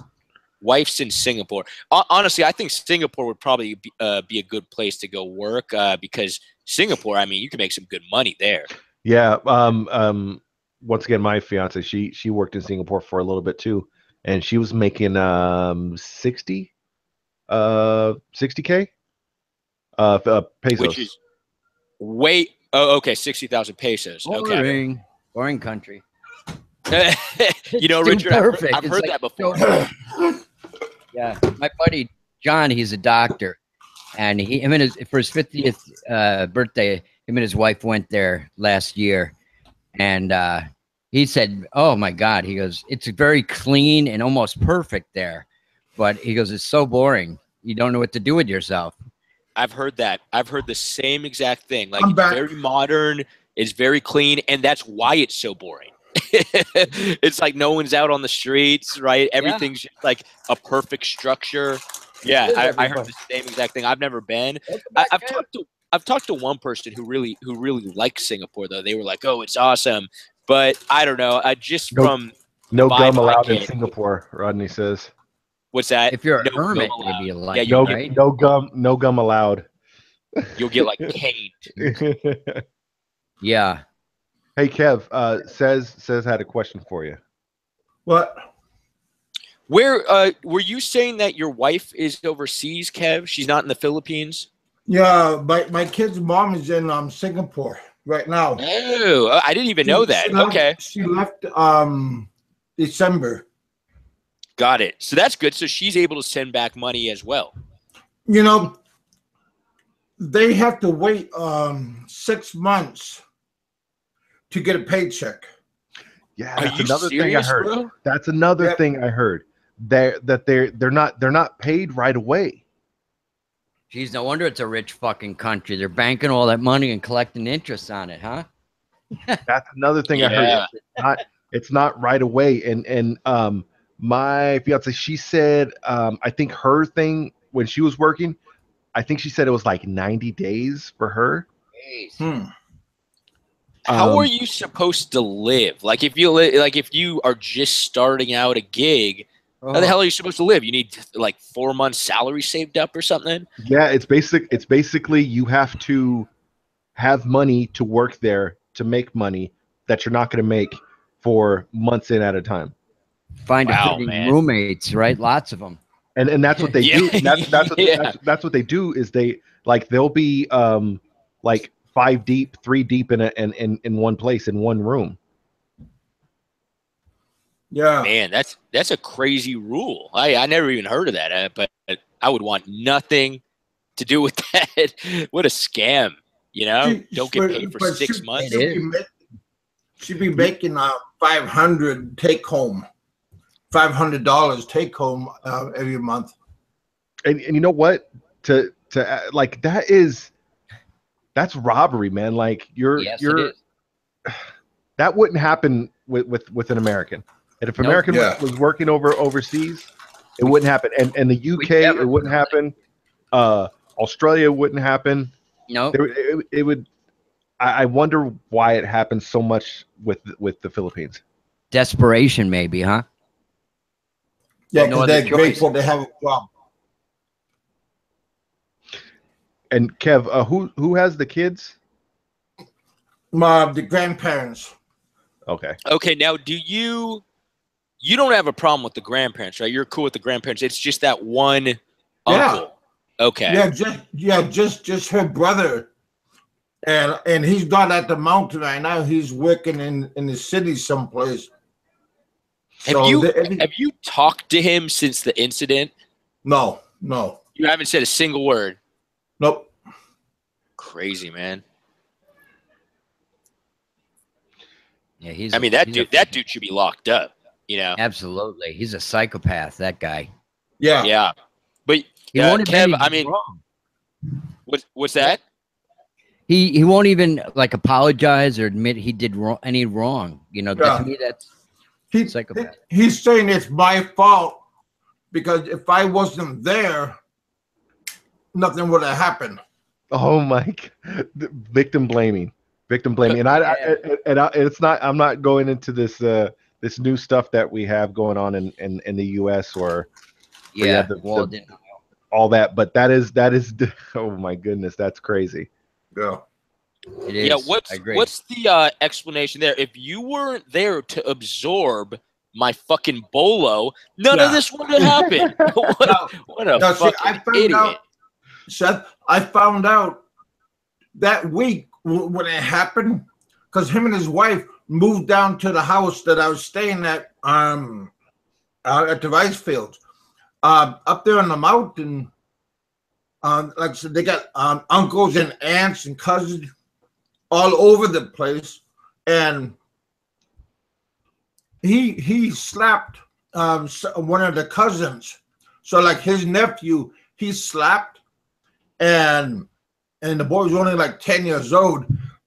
wife's in Singapore. Honestly, I think Singapore would probably be a good place to go work because Singapore, I mean, you can make some good money there. Yeah. Once again, my fiance, she worked in Singapore for a little bit too, and she was making 60K pesos. Which is okay, 60,000 pesos. Okay. Boring country. Richard, perfect. I've heard that before. Yeah, my buddy John, he's a doctor, and for his 50th birthday, him and his wife went there last year, and he said, "Oh my God," he goes, "it's very clean and almost perfect there," but he goes, "It's so boring. You don't know what to do with yourself." I've heard that. I've heard the same exact thing. Like, it's very modern, it's very clean, and that's why it's so boring. It's like no one's out on the streets, right? Everything's just like a perfect structure. Yeah, I heard the same exact thing. I've never been. I've talked to one person who really likes Singapore, though. They were like, "Oh, it's awesome," but I don't know. No gum allowed in Singapore, Rodney says. What's that? If you're a hermit, maybe right? No gum allowed. You'll get like caned. Yeah. Hey, Kev, says had a question for you. What? Where were you saying that your wife is overseas, Kev? She's not in the Philippines? Yeah, my kid's mom is in Singapore right now. Oh, I didn't even know that. Okay. She left December. Got it. So that's good. So she's able to send back money as well. They have to wait 6 months to get a paycheck. Yeah, that's another thing I heard. Bro? That's another thing I heard. They're not paid right away. Geez, no wonder it's a rich fucking country. They're banking all that money and collecting interest on it, huh? That's another thing I heard. It's not right away. And my fiance, she said, I think her thing when she was working, I think she said it was like 90 days for her. How are you supposed to live? Like, if you are just starting out a gig, how the hell are you supposed to live? You need like 4 months salary saved up or something? Yeah, it's basically you have to have money to work there to make money that you're not going to make for months in at a time. Find roommates, right? Lots of them. And that's what they do. That's what they do is they'll be like 5 deep, 3 deep in one place in one room. Yeah, man, that's a crazy rule. I never even heard of that, but I would want nothing to do with that. What a scam, Don't get paid for 6 months. She'd be making $500 take home. $500 take home every month. And you know what? To like that's robbery, man. Like you're that wouldn't happen with an American. And if American was working overseas, It wouldn't happen. And in the UK, it wouldn't happen. Australia wouldn't happen. No, it would. I wonder why it happens so much with the Philippines. Desperation, maybe, huh? Yeah, because they're grateful to have a job. And Kev, who has the kids? The grandparents. Okay. Okay. Now, you don't have a problem with the grandparents, right? You're cool with the grandparents. It's just that one uncle. Okay. Just her brother, and he's not at the mountain right now. He's working in the city someplace. Have you talked to him since the incident? No. You haven't said a single word. Nope. Crazy, man. Yeah, that dude should be locked up. You know. Absolutely, he's a psychopath. That guy. Yeah. Yeah. But he won't Kev, admit wrong. What's that? He won't even like apologize or admit he did any wrong. You know, to me that's psychopath. He's saying it's my fault because if I wasn't there, nothing would have happened. Oh my! Victim blaming, and it's not. I'm not going into this this new stuff that we have going on in the U.S. or all that. But that is oh my goodness, that's crazy. Yeah. It is. Yeah, what's the explanation there? If you weren't there to absorb my fucking bolo, none of this would have happened. what a fucking idiot. Seth, I found out that week when it happened, because him and his wife moved down to the house that I was staying at the rice fields. Up there on the mountain, like I said, they got uncles and aunts and cousins all over the place, and he slapped one of the cousins. So like his nephew, he slapped, and the boy was only like 10 years old,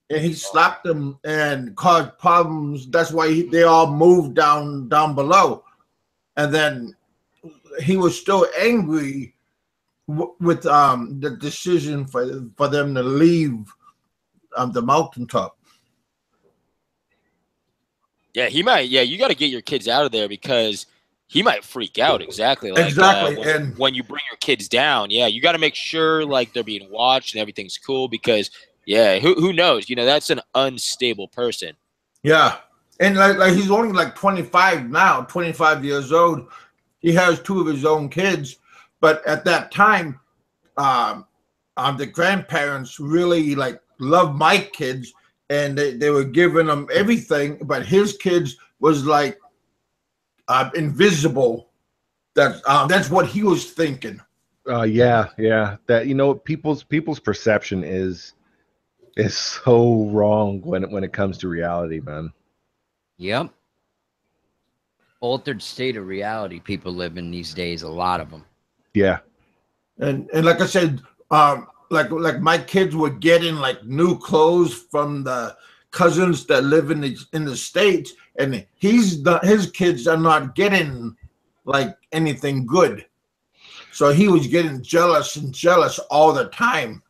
and he slapped him and caused problems. That's why they all moved down below, and then he was still angry with the decision for them to leave the mountaintop. Yeah, he might. Yeah, you got to get your kids out of there because he might freak out. Exactly. Like, when you bring your kids down, you got to make sure like they're being watched and everything's cool because who knows? You know, that's an unstable person. Yeah, and like he's only like 25 now, 25 years old. He has 2 of his own kids, but at that time, the grandparents really like loved my kids, and they were giving them everything. But his kids was like invisible. That's what he was thinking. That people's perception is so wrong when it comes to reality, man. Yep. Altered state of reality people live in these days, a lot of them. Yeah. And like I said, like my kids were getting like new clothes from the cousins that live in the States, and his kids are not getting like anything good. So he was getting jealous all the time.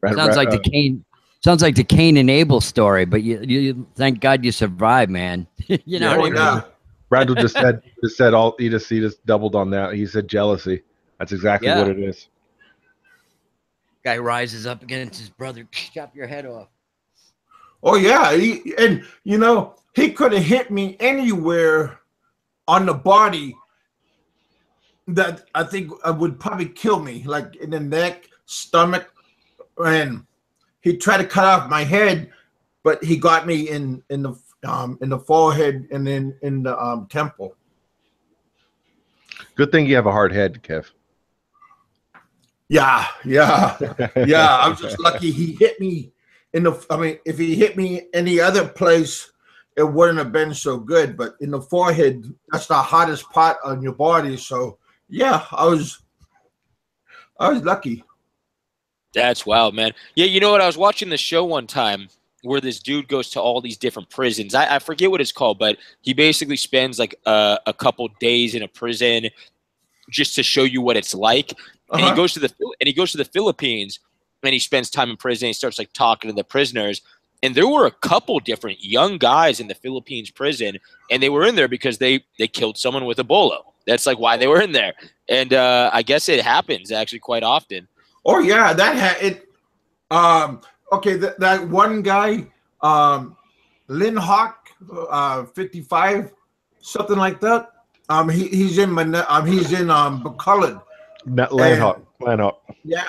Sounds like the Cain and Abel story, but you thank God you survived, man. You know what I mean? Randall just said all he just doubled on that. He said jealousy. That's exactly what it is. Guy rises up against his brother, chop your head off. Oh yeah, he could have hit me anywhere on the body that I think would probably kill me, like in the neck, stomach, and he tried to cut off my head, but he got me in the forehead and then in the temple. Good thing you have a hard head, Kev. Yeah. I'm just lucky he hit me if he hit me any other place, it wouldn't have been so good. But in the forehead, that's the hottest part on your body. So yeah, I was lucky. That's wild, man. Yeah, you know what? I was watching the show one time, where this dude goes to all these different prisons. I forget what it's called, but he basically spends like a couple days in a prison just to show you what it's like. And he goes to the Philippines, and he spends time in prison. He starts like talking to the prisoners. And there were a couple different young guys in the Philippines prison, and they were in there because they killed someone with a bolo. That's like why they were in there. And I guess it happens actually quite often. Oh yeah, okay, that one guy, Lynn Hawk, 55, something like that. He's in Buckland. Lanhawk. Yeah,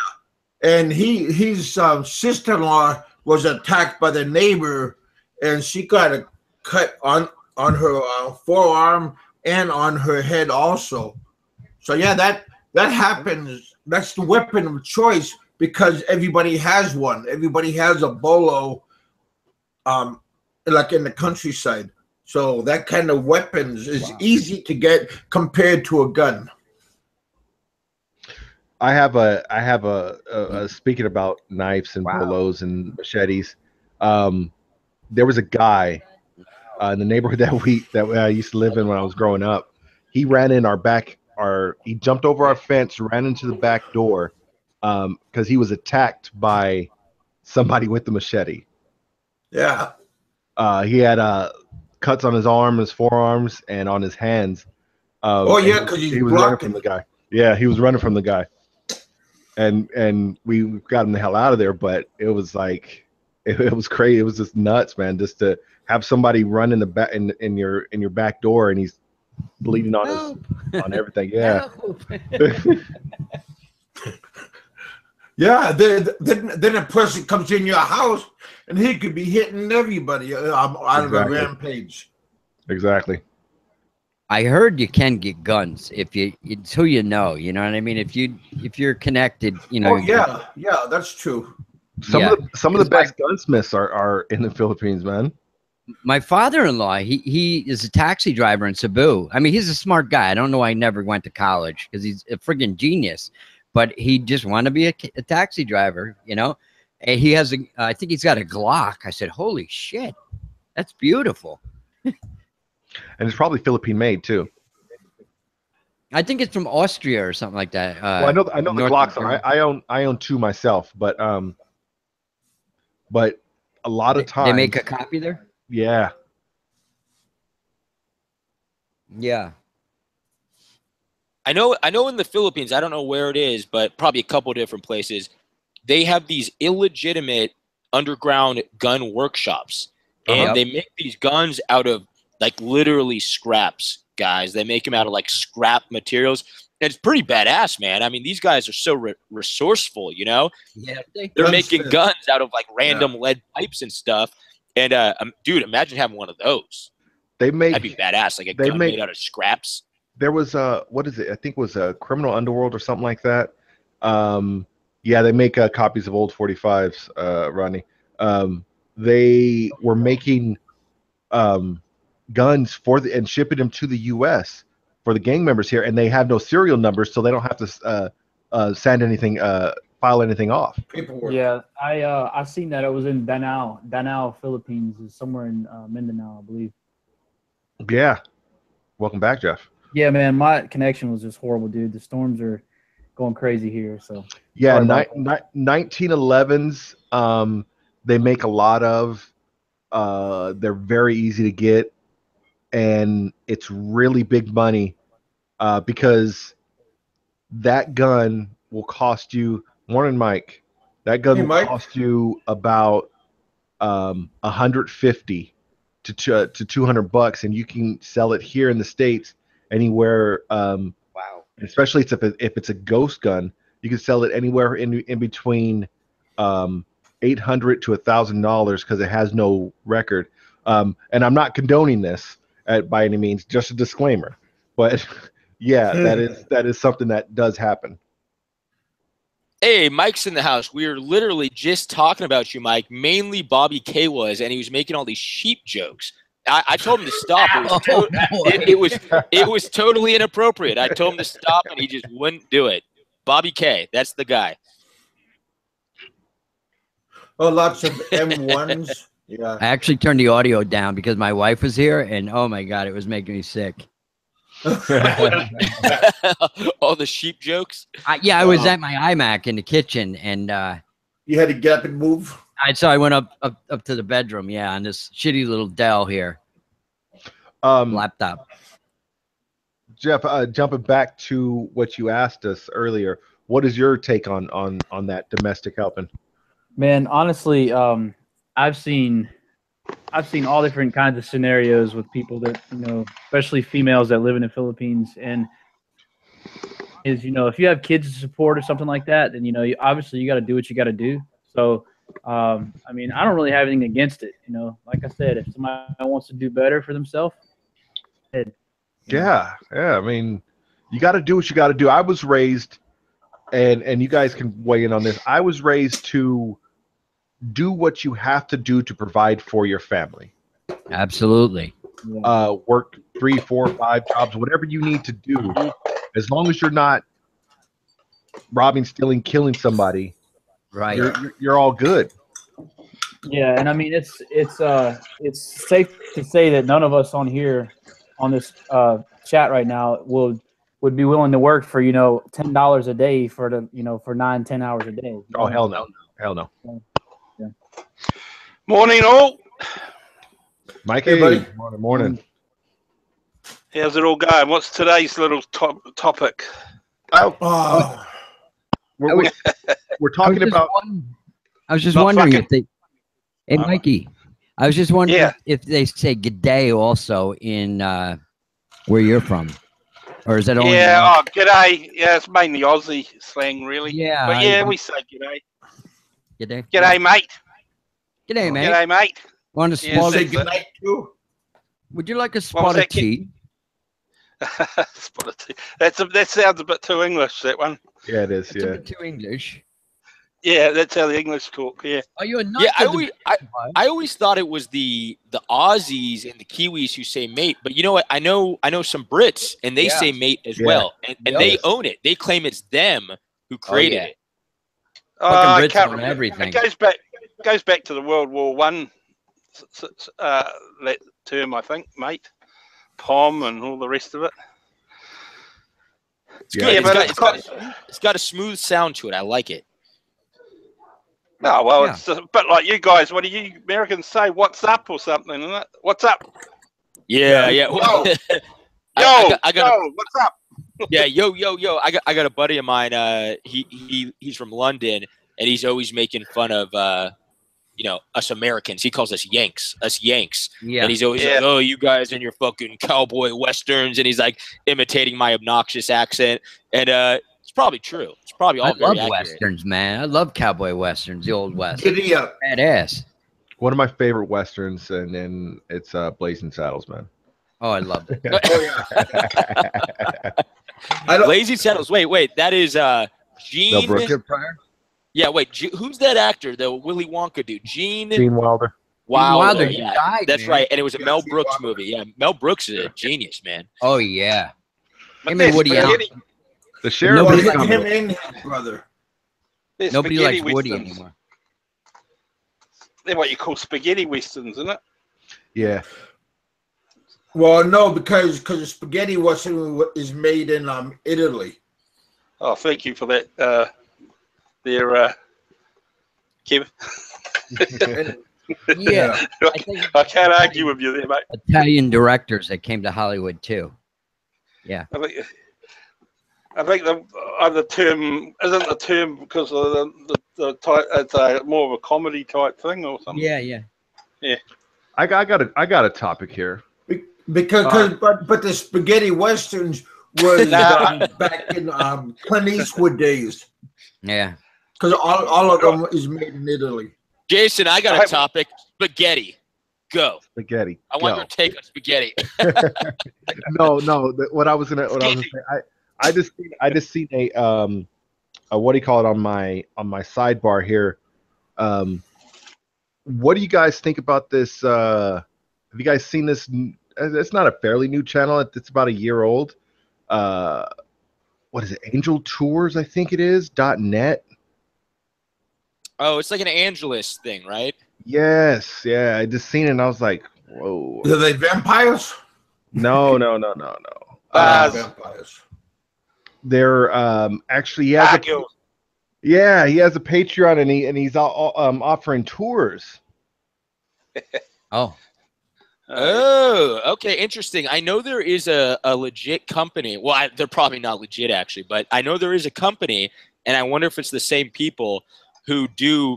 and his sister-in-law was attacked by the neighbor, and she got a cut on her forearm and on her head also. So yeah, that happens. That's the weapon of choice because everybody has one. Everybody has a bolo, like in the countryside. So that kind of weapons is easy to get compared to a gun. I have a speaking about knives and bolos and machetes. There was a guy in the neighborhood that I used to live in when I was growing up. He ran in he jumped over our fence, ran into the back door because he was attacked by somebody with the machete. Yeah. He had cuts on his arm, his forearms, and on his hands. Because he was running from the guy. Yeah, he was running from the guy. And we got him the hell out of there, but it was like it was crazy. It was just nuts, man. Just to have somebody run in the back in your back door, and he's bleeding on on everything. Yeah. Yeah. Then a person comes in your house, and he could be hitting everybody out of a rampage. Exactly. I heard you can get guns if it's who you know. You know what I mean? If you're connected, you know. Oh yeah, that's true. Some of the best gunsmiths are in the Philippines, man. My father-in-law, he is a taxi driver in Cebu. I mean, he's a smart guy. I don't know why he never went to college because he's a friggin' genius, but he just wanted to be a taxi driver, you know. And he has I think he's got a Glock. I said, holy shit, that's beautiful. And it's probably Philippine made too. I think it's from Austria or something like that. Well, I know the Glocks are. I own two myself, but a lot of times they make a copy there. Yeah. Yeah. I know in the Philippines, I don't know where it is, but probably a couple different places, they have these illegitimate underground gun workshops. And they make these guns out of like literally scraps, guys. They make them out of like scrap materials. And it's pretty badass, man. I mean, these guys are so resourceful, you know? Yeah. They're making guns out of like random lead pipes and stuff. And dude, imagine having one of those. That'd be badass, like a gun made out of scraps. There was what is it? I think it was a Criminal Underworld or something like that. Yeah, they make copies of old 45s, Rodney. They were making guns and shipping them to the U.S. for the gang members here, and they have no serial numbers, so they don't have to send anything, file anything off. Paperwork. Yeah, I seen that. It was in Danao, Philippines, is somewhere in Mindanao, I believe. Yeah. Welcome back, Jeff. Yeah, man, my connection was just horrible, dude. The storms are going crazy here. So yeah, 1911s. They make a lot of. They're very easy to get, and it's really big money, because that gun will cost you. Morning, Mike. That gun will cost you about $150 to $200, and you can sell it here in the States anywhere. Wow! Especially if it's a ghost gun, you can sell it anywhere in between $800 to $1,000 because it has no record. And I'm not condoning this by any means. Just a disclaimer. But yeah, that is something that does happen. Hey, Mike's in the house. We were literally just talking about you, Mike. Mainly Bobby K was, and he was making all these sheep jokes. I told him to stop. It was totally inappropriate. I told him to stop, and he just wouldn't do it. Bobby K, that's the guy. Oh, lots of M1s Yeah. I actually turned the audio down because my wife was here, and oh my god, it was making me sick. All the sheep jokes. I was at my iMac in the kitchen, and you had to get up and move. So I went up to the bedroom, on this shitty little Dell here, laptop. Jeff, jumping back to what you asked us earlier, what is your take on that domestic helping? Man, honestly, I've seen all different kinds of scenarios with people that, especially females that live in the Philippines, and if you have kids to support or something like that, then obviously you got to do what you got to do. So I mean, I don't really have anything against it. Like I said, if somebody wants to do better for themselves, yeah. I mean, you got to do what you got to do. I was raised, and you guys can weigh in on this. I was raised to do what you have to do to provide for your family. Absolutely. Work 3, 4, 5 jobs, whatever you need to do, as long as you're not robbing, stealing, killing somebody. Right. You're all good. Yeah, and I mean it's safe to say that none of us on here on this chat right now would be willing to work for $10 a day for the for 9-10 hours a day. Oh hell no. Yeah. Morning all. Mikey, hey, buddy. Morning. How's it all going? What's today's little topic? We're talking about. I was just wondering if they. Hey, Mikey. I was just wondering if they say "good day" also in where you're from, or is that only? Yeah. Oh, g'day. Yeah, it's mainly Aussie slang, really. Yeah. But yeah, we say g'day. G'day. G'day, mate. G'day, mate. G'day, mate. Want a spot? Say good night too. Would you like a spot of tea? Spot of tea. That sounds a bit too English. That one. Yeah, it is. It's a bit too English. Yeah, that's how the English talk. Yeah. Are you a nut? Yeah, I always thought it was the Aussies and the Kiwis who say mate, but you know what? I know some Brits and they say mate as well, and they own it. They claim it's them who created it. I Brits can't own remember. everything. It goes back to the World War One. That term, I think, mate, pom, and all the rest of it. It's good. It's got a smooth sound to it. I like it. Oh, well, it's a bit like you guys. What do you Americans say? What's up or something, isn't it? What's up? Yeah. Well, I got what's up? Yeah, yo. I got a buddy of mine. He's from London, and he's always making fun of us Americans. He calls us Yanks. Yeah. And he's always like, oh, you guys and your fucking cowboy westerns, and he's like imitating my obnoxious accent. And it's probably true. It's probably all very accurate. Westerns, man. I love cowboy westerns, the old west. Giddy up. Badass. One of my favorite westerns, and then it's Blazing Saddles, man. Oh, I love it. Blazing Saddles. Wait. That is Gene. Yeah, wait. Who's that actor? The Willy Wonka dude. Gene Wilder. Wilder. Yeah, died, that's man. right. And it was a Mel Brooks movie. Yeah, Mel Brooks is a genius, man. Oh yeah. Him and Woody Allen. The sheriff. Him and his brother. Nobody likes Woody anymore. They're what you call spaghetti westerns, isn't it? Yeah. Well, no, because the spaghetti western is made in Italy. Oh, thank you for that. Kev. Yeah. I can't argue with you there, mate. Italian directors that came to Hollywood too. Yeah. I think the term isn't the term because of the type. It's more of a comedy type thing or something. Yeah. I got a topic here. Because but the spaghetti westerns was back in Clint Eastwood days. Yeah. Because all of them is made in Italy. Jason, I got a topic. Spaghetti. Go. Spaghetti. I want your take on spaghetti. No. What I was gonna say. I just seen a what do you call it on my sidebar here. What do you guys think about this? Have you guys seen this? It's not a fairly new channel. It's about a year old. What is it? Angel Tours, I think it is. .net. Oh, it's like an Angelus thing, right? Yes, yeah. I just seen it and I was like, whoa. Are they vampires? No. Vampires. They're actually he has he has a Patreon and he's offering tours. Oh. Oh, okay, interesting. I know there is a legit company. Well, they're probably not legit actually, but I know there is a company, and I wonder if it's the same people who do.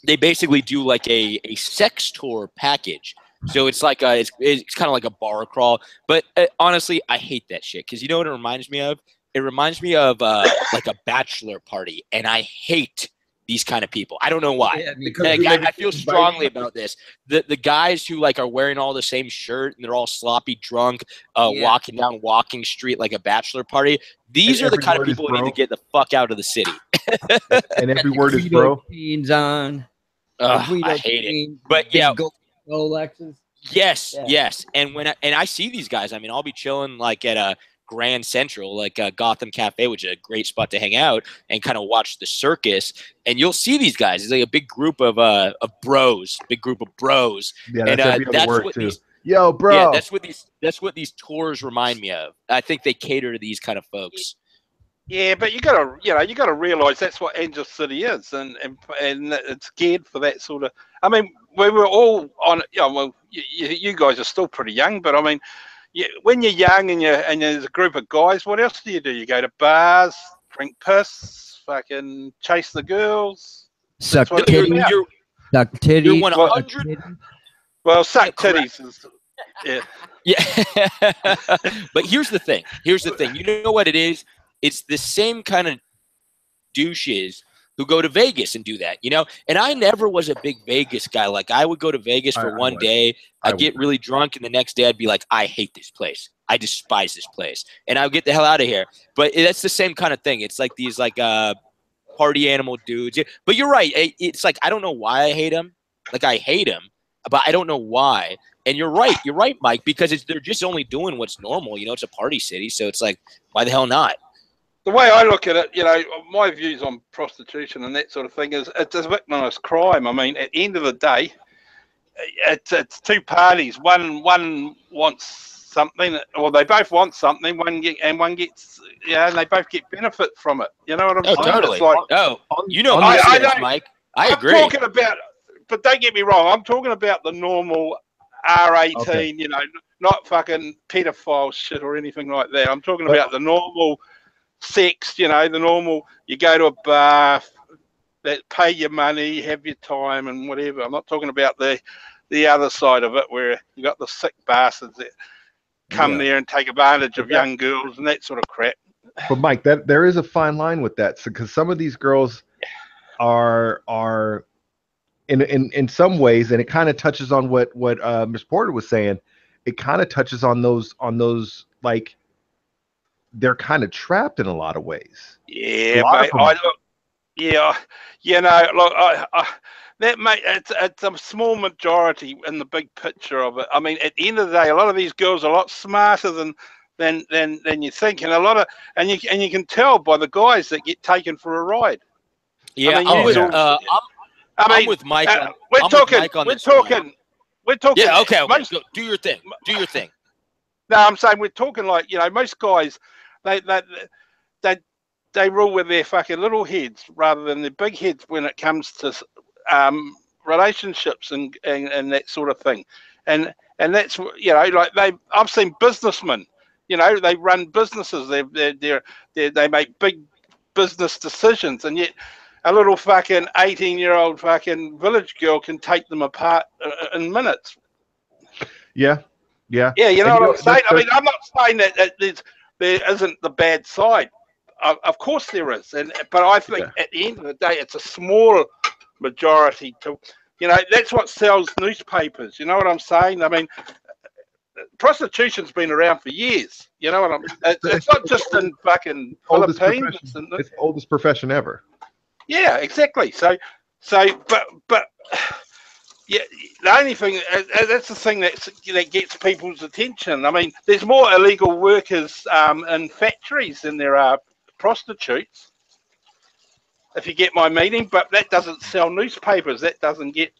They basically do like a sex tour package. So it's like it's kind of like a bar crawl. But honestly, I hate that shit because you know what it reminds me of? It reminds me of like a bachelor party, and I hate these kind of people. I don't know why. Yeah, Because I feel strongly about this. The guys who like are wearing all the same shirt and they're all sloppy drunk, walking down Walking Street like a bachelor party. These are the kind of people who need to get the fuck out of the city. And every word is bro. Jeans on. I hate it. But yeah, Rolexes. Yes. And when I see these guys, I mean, I'll be chilling like at a Grand Central, like Gotham Cafe, which is a great spot to hang out and kind of watch the circus. And you'll see these guys. It's like a big group of bros, Yeah, and that's word too. Yo, bro. Yeah, that's what these tours remind me of. I think they cater to these kind of folks. Yeah, but you gotta realize that's what Angel City is, and it's geared for that sort of. I mean, we were all on. Well, you guys are still pretty young, but I mean, when you're young and there's a group of guys, what else do? You go to bars, drink piss, fucking chase the girls, suck titties. Suck titties. You're 100. Well, suck titties is. Yeah. But here's the thing. You know what it is? It's the same kind of douches who go to Vegas and do that, you know? And I never was a big Vegas guy. Like, I would go to Vegas for one day. I'd get really drunk, and the next day I'd be like, I hate this place. I despise this place. And I would get the hell out of here. But that's the same kind of thing. It's like these, like, party animal dudes. But you're right. It's like, I don't know why I hate them. Like, I hate them, but I don't know why. And you're right, Mike, because they're just only doing what's normal. You know, it's a party city, so it's like, why the hell not? The way I look at it, you know, my views on prostitution and that sort of thing is it's a victimless crime. I mean, at the end of the day, it's two parties. One wants something, or they both want something. One gets, and they both get benefit from it. You know what I'm saying? Totally. You know, Mike. I agree. I'm talking about, but don't get me wrong. I'm talking about the normal R18. Okay. You know, not fucking pedophile shit or anything like that. I'm talking about the normal sex, you know, the normal, you go to a bar, that pay your money, have your time and whatever. I'm not talking about the other side of it where you got the sick bastards that come there and take advantage of young girls and that sort of crap. But Mike, that there is a fine line with that, because some of these girls are in some ways, and it kind of touches on what Ms. Porter was saying. It kind of touches on those like, they're kind of trapped in a lot of ways. Yeah, mate. It's a small majority in the big picture of it. I mean, at the end of the day, a lot of these girls are a lot smarter than you think, and you can tell by the guys that get taken for a ride. Yeah, I'm with Mike. We're talking. Yeah, okay. Do your thing. No, I'm saying we're talking like, you know, most guys, they rule with their fucking little heads rather than their big heads when it comes to relationships and that sort of thing, and that's, you know, like I've seen businessmen, you know, they run businesses, they make big business decisions, and yet a little fucking 18-year-old fucking village girl can take them apart in minutes. Yeah. You know what I'm saying? I mean, I'm not saying that there isn't the bad side. Of course there is, but I think at the end of the day, it's a small majority. To, you know, that's what sells newspapers. You know what I'm saying? I mean, prostitution's been around for years. You know what I'm? It's not just in fucking Philippines. It's the oldest profession ever. Yeah, exactly. So, but. Yeah, the only thing that's the thing that gets people's attention. I mean, there's more illegal workers in factories than there are prostitutes, if you get my meaning. But that doesn't sell newspapers. That doesn't get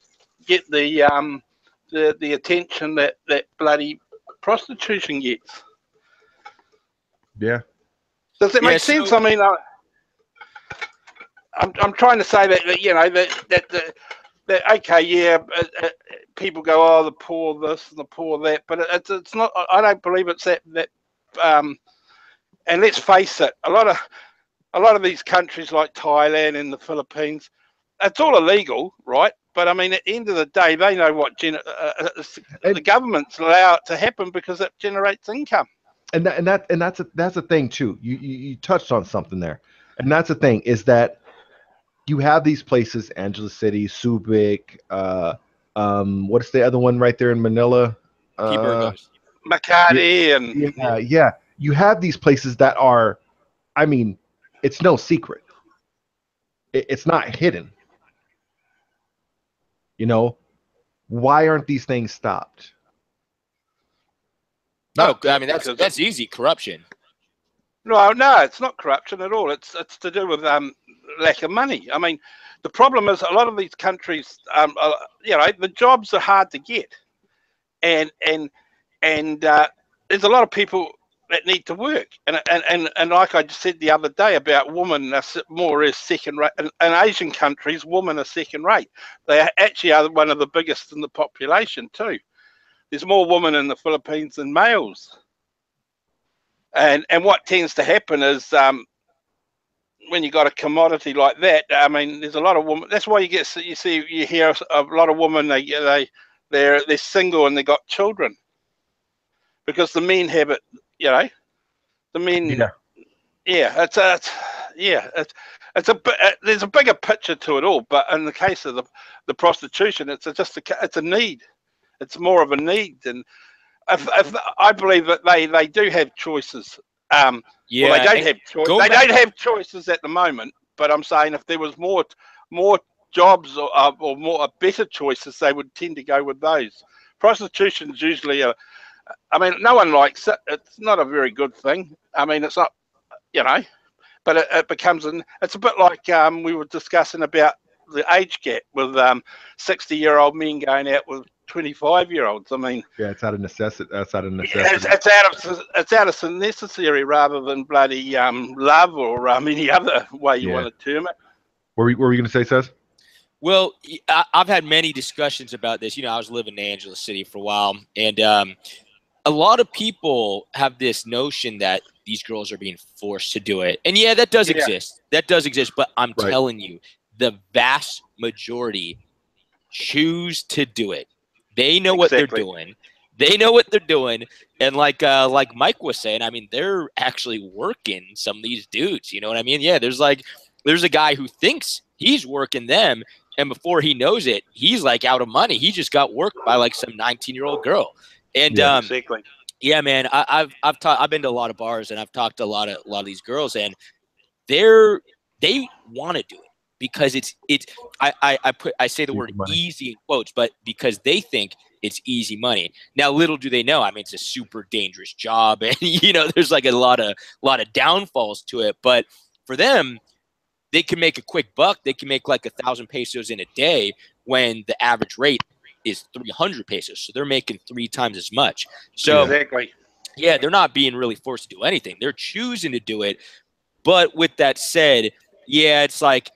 get the attention that bloody prostitution gets. Yeah. Does that make sense? I mean, I'm trying to say that you know that okay, yeah, people go, oh, the poor this and the poor that, but it's not. I don't believe it's that. And let's face it, a lot of these countries like Thailand and the Philippines, it's all illegal, right? But I mean, at the end of the day, they know what the governments allow it to happen because it generates income. And that's a thing too. You touched on something there, and that's the thing is that you have these places, Angeles City, Subic, what's the other one right there in Manila? Makati and yeah. You have these places that are, I mean, it's no secret. It's not hidden. You know, why aren't these things stopped? No, I mean that's easy corruption. No, it's not corruption at all. It's to do with lack of money. I mean, the problem is a lot of these countries, you know, the jobs are hard to get, and there's a lot of people that need to work, and like I just said the other day about women are more as second rate. In Asian countries, women are second rate. They actually are one of the biggest in the population too. There's more women in the Philippines than males. And what tends to happen is when you got a commodity like that, I mean, there's a lot of women. That's why you hear a lot of women. They're single and they got children because the men have it. You know, the men. Yeah, it's there's a bigger picture to it all. But in the case of the prostitution, it's a need. It's more of a need than. If I believe that they do have choices. Well, they don't have choices. They don't have choices at the moment. But I'm saying if there was more jobs or more better choices, they would tend to go with those. Prostitution is usually I mean, no one likes it. It's not a very good thing. I mean, it's not, you know, but it becomes it's a bit like we were discussing about the age gap with 60-year-old men going out with 25-year-olds. I mean, yeah, it's out of necessity. That's out of necessity. It's out of necessary rather than bloody love or any other way you want to term it. What were you going to say, Seth? Well, I've had many discussions about this. You know, I was living in Angeles City for a while, and a lot of people have this notion that these girls are being forced to do it. And yeah, that does exist. That does exist. But I'm telling you, the vast majority choose to do it. They know what they're doing. They know what they're doing. And like Mike was saying, I mean, they're actually working some of these dudes. You know what I mean? Yeah, there's a guy who thinks he's working them, and before he knows it, he's like out of money. He just got worked by like some 19-year-old girl. And yeah, man, I've been to a lot of bars and I've talked to a lot of these girls, and they want to do it because I say the word easy in quotes, but because they think it's easy money. Now, little do they know, I mean, it's a super dangerous job, and you know, there's like a lot of downfalls to it. But for them, they can make a quick buck. They can make like 1,000 pesos in a day when the average rate is 300 pesos. So they're making 3 times as much. So yeah, they're not being really forced to do anything. They're choosing to do it. But with that said, yeah, it's like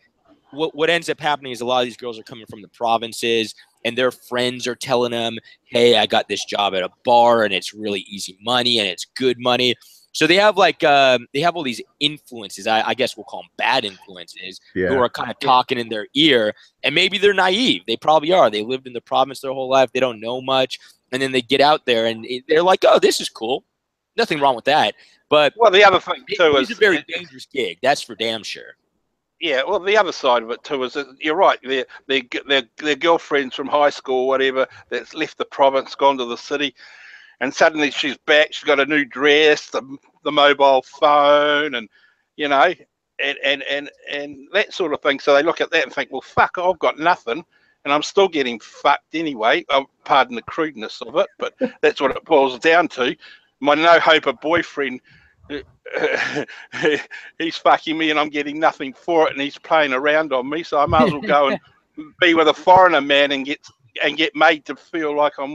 what ends up happening is a lot of these girls are coming from the provinces, and their friends are telling them, hey, I got this job at a bar and it's really easy money and it's good money. So they have like they have all these influences. I guess we'll call them bad influences who are kind of talking in their ear. And maybe they're naive. They probably are. They lived in the province their whole life. They don't know much. And then they get out there and they're like, oh, this is cool. Nothing wrong with that. But well, the other thing too is it's a very dangerous gig. That's for damn sure. Yeah, well, the other side of it too is that you're right. Their girlfriends from high school, whatever, that's left the province, gone to the city. And suddenly she's back. She's got a new dress, the mobile phone, and you know, and that sort of thing. So they look at that and think, well, fuck, I've got nothing, and I'm still getting fucked anyway. Pardon the crudeness of it, but that's what it boils down to. My no hope of boyfriend, he's fucking me, and I'm getting nothing for it, and he's playing around on me. So I might as well go and be with a foreigner man and get and get made to feel like I'm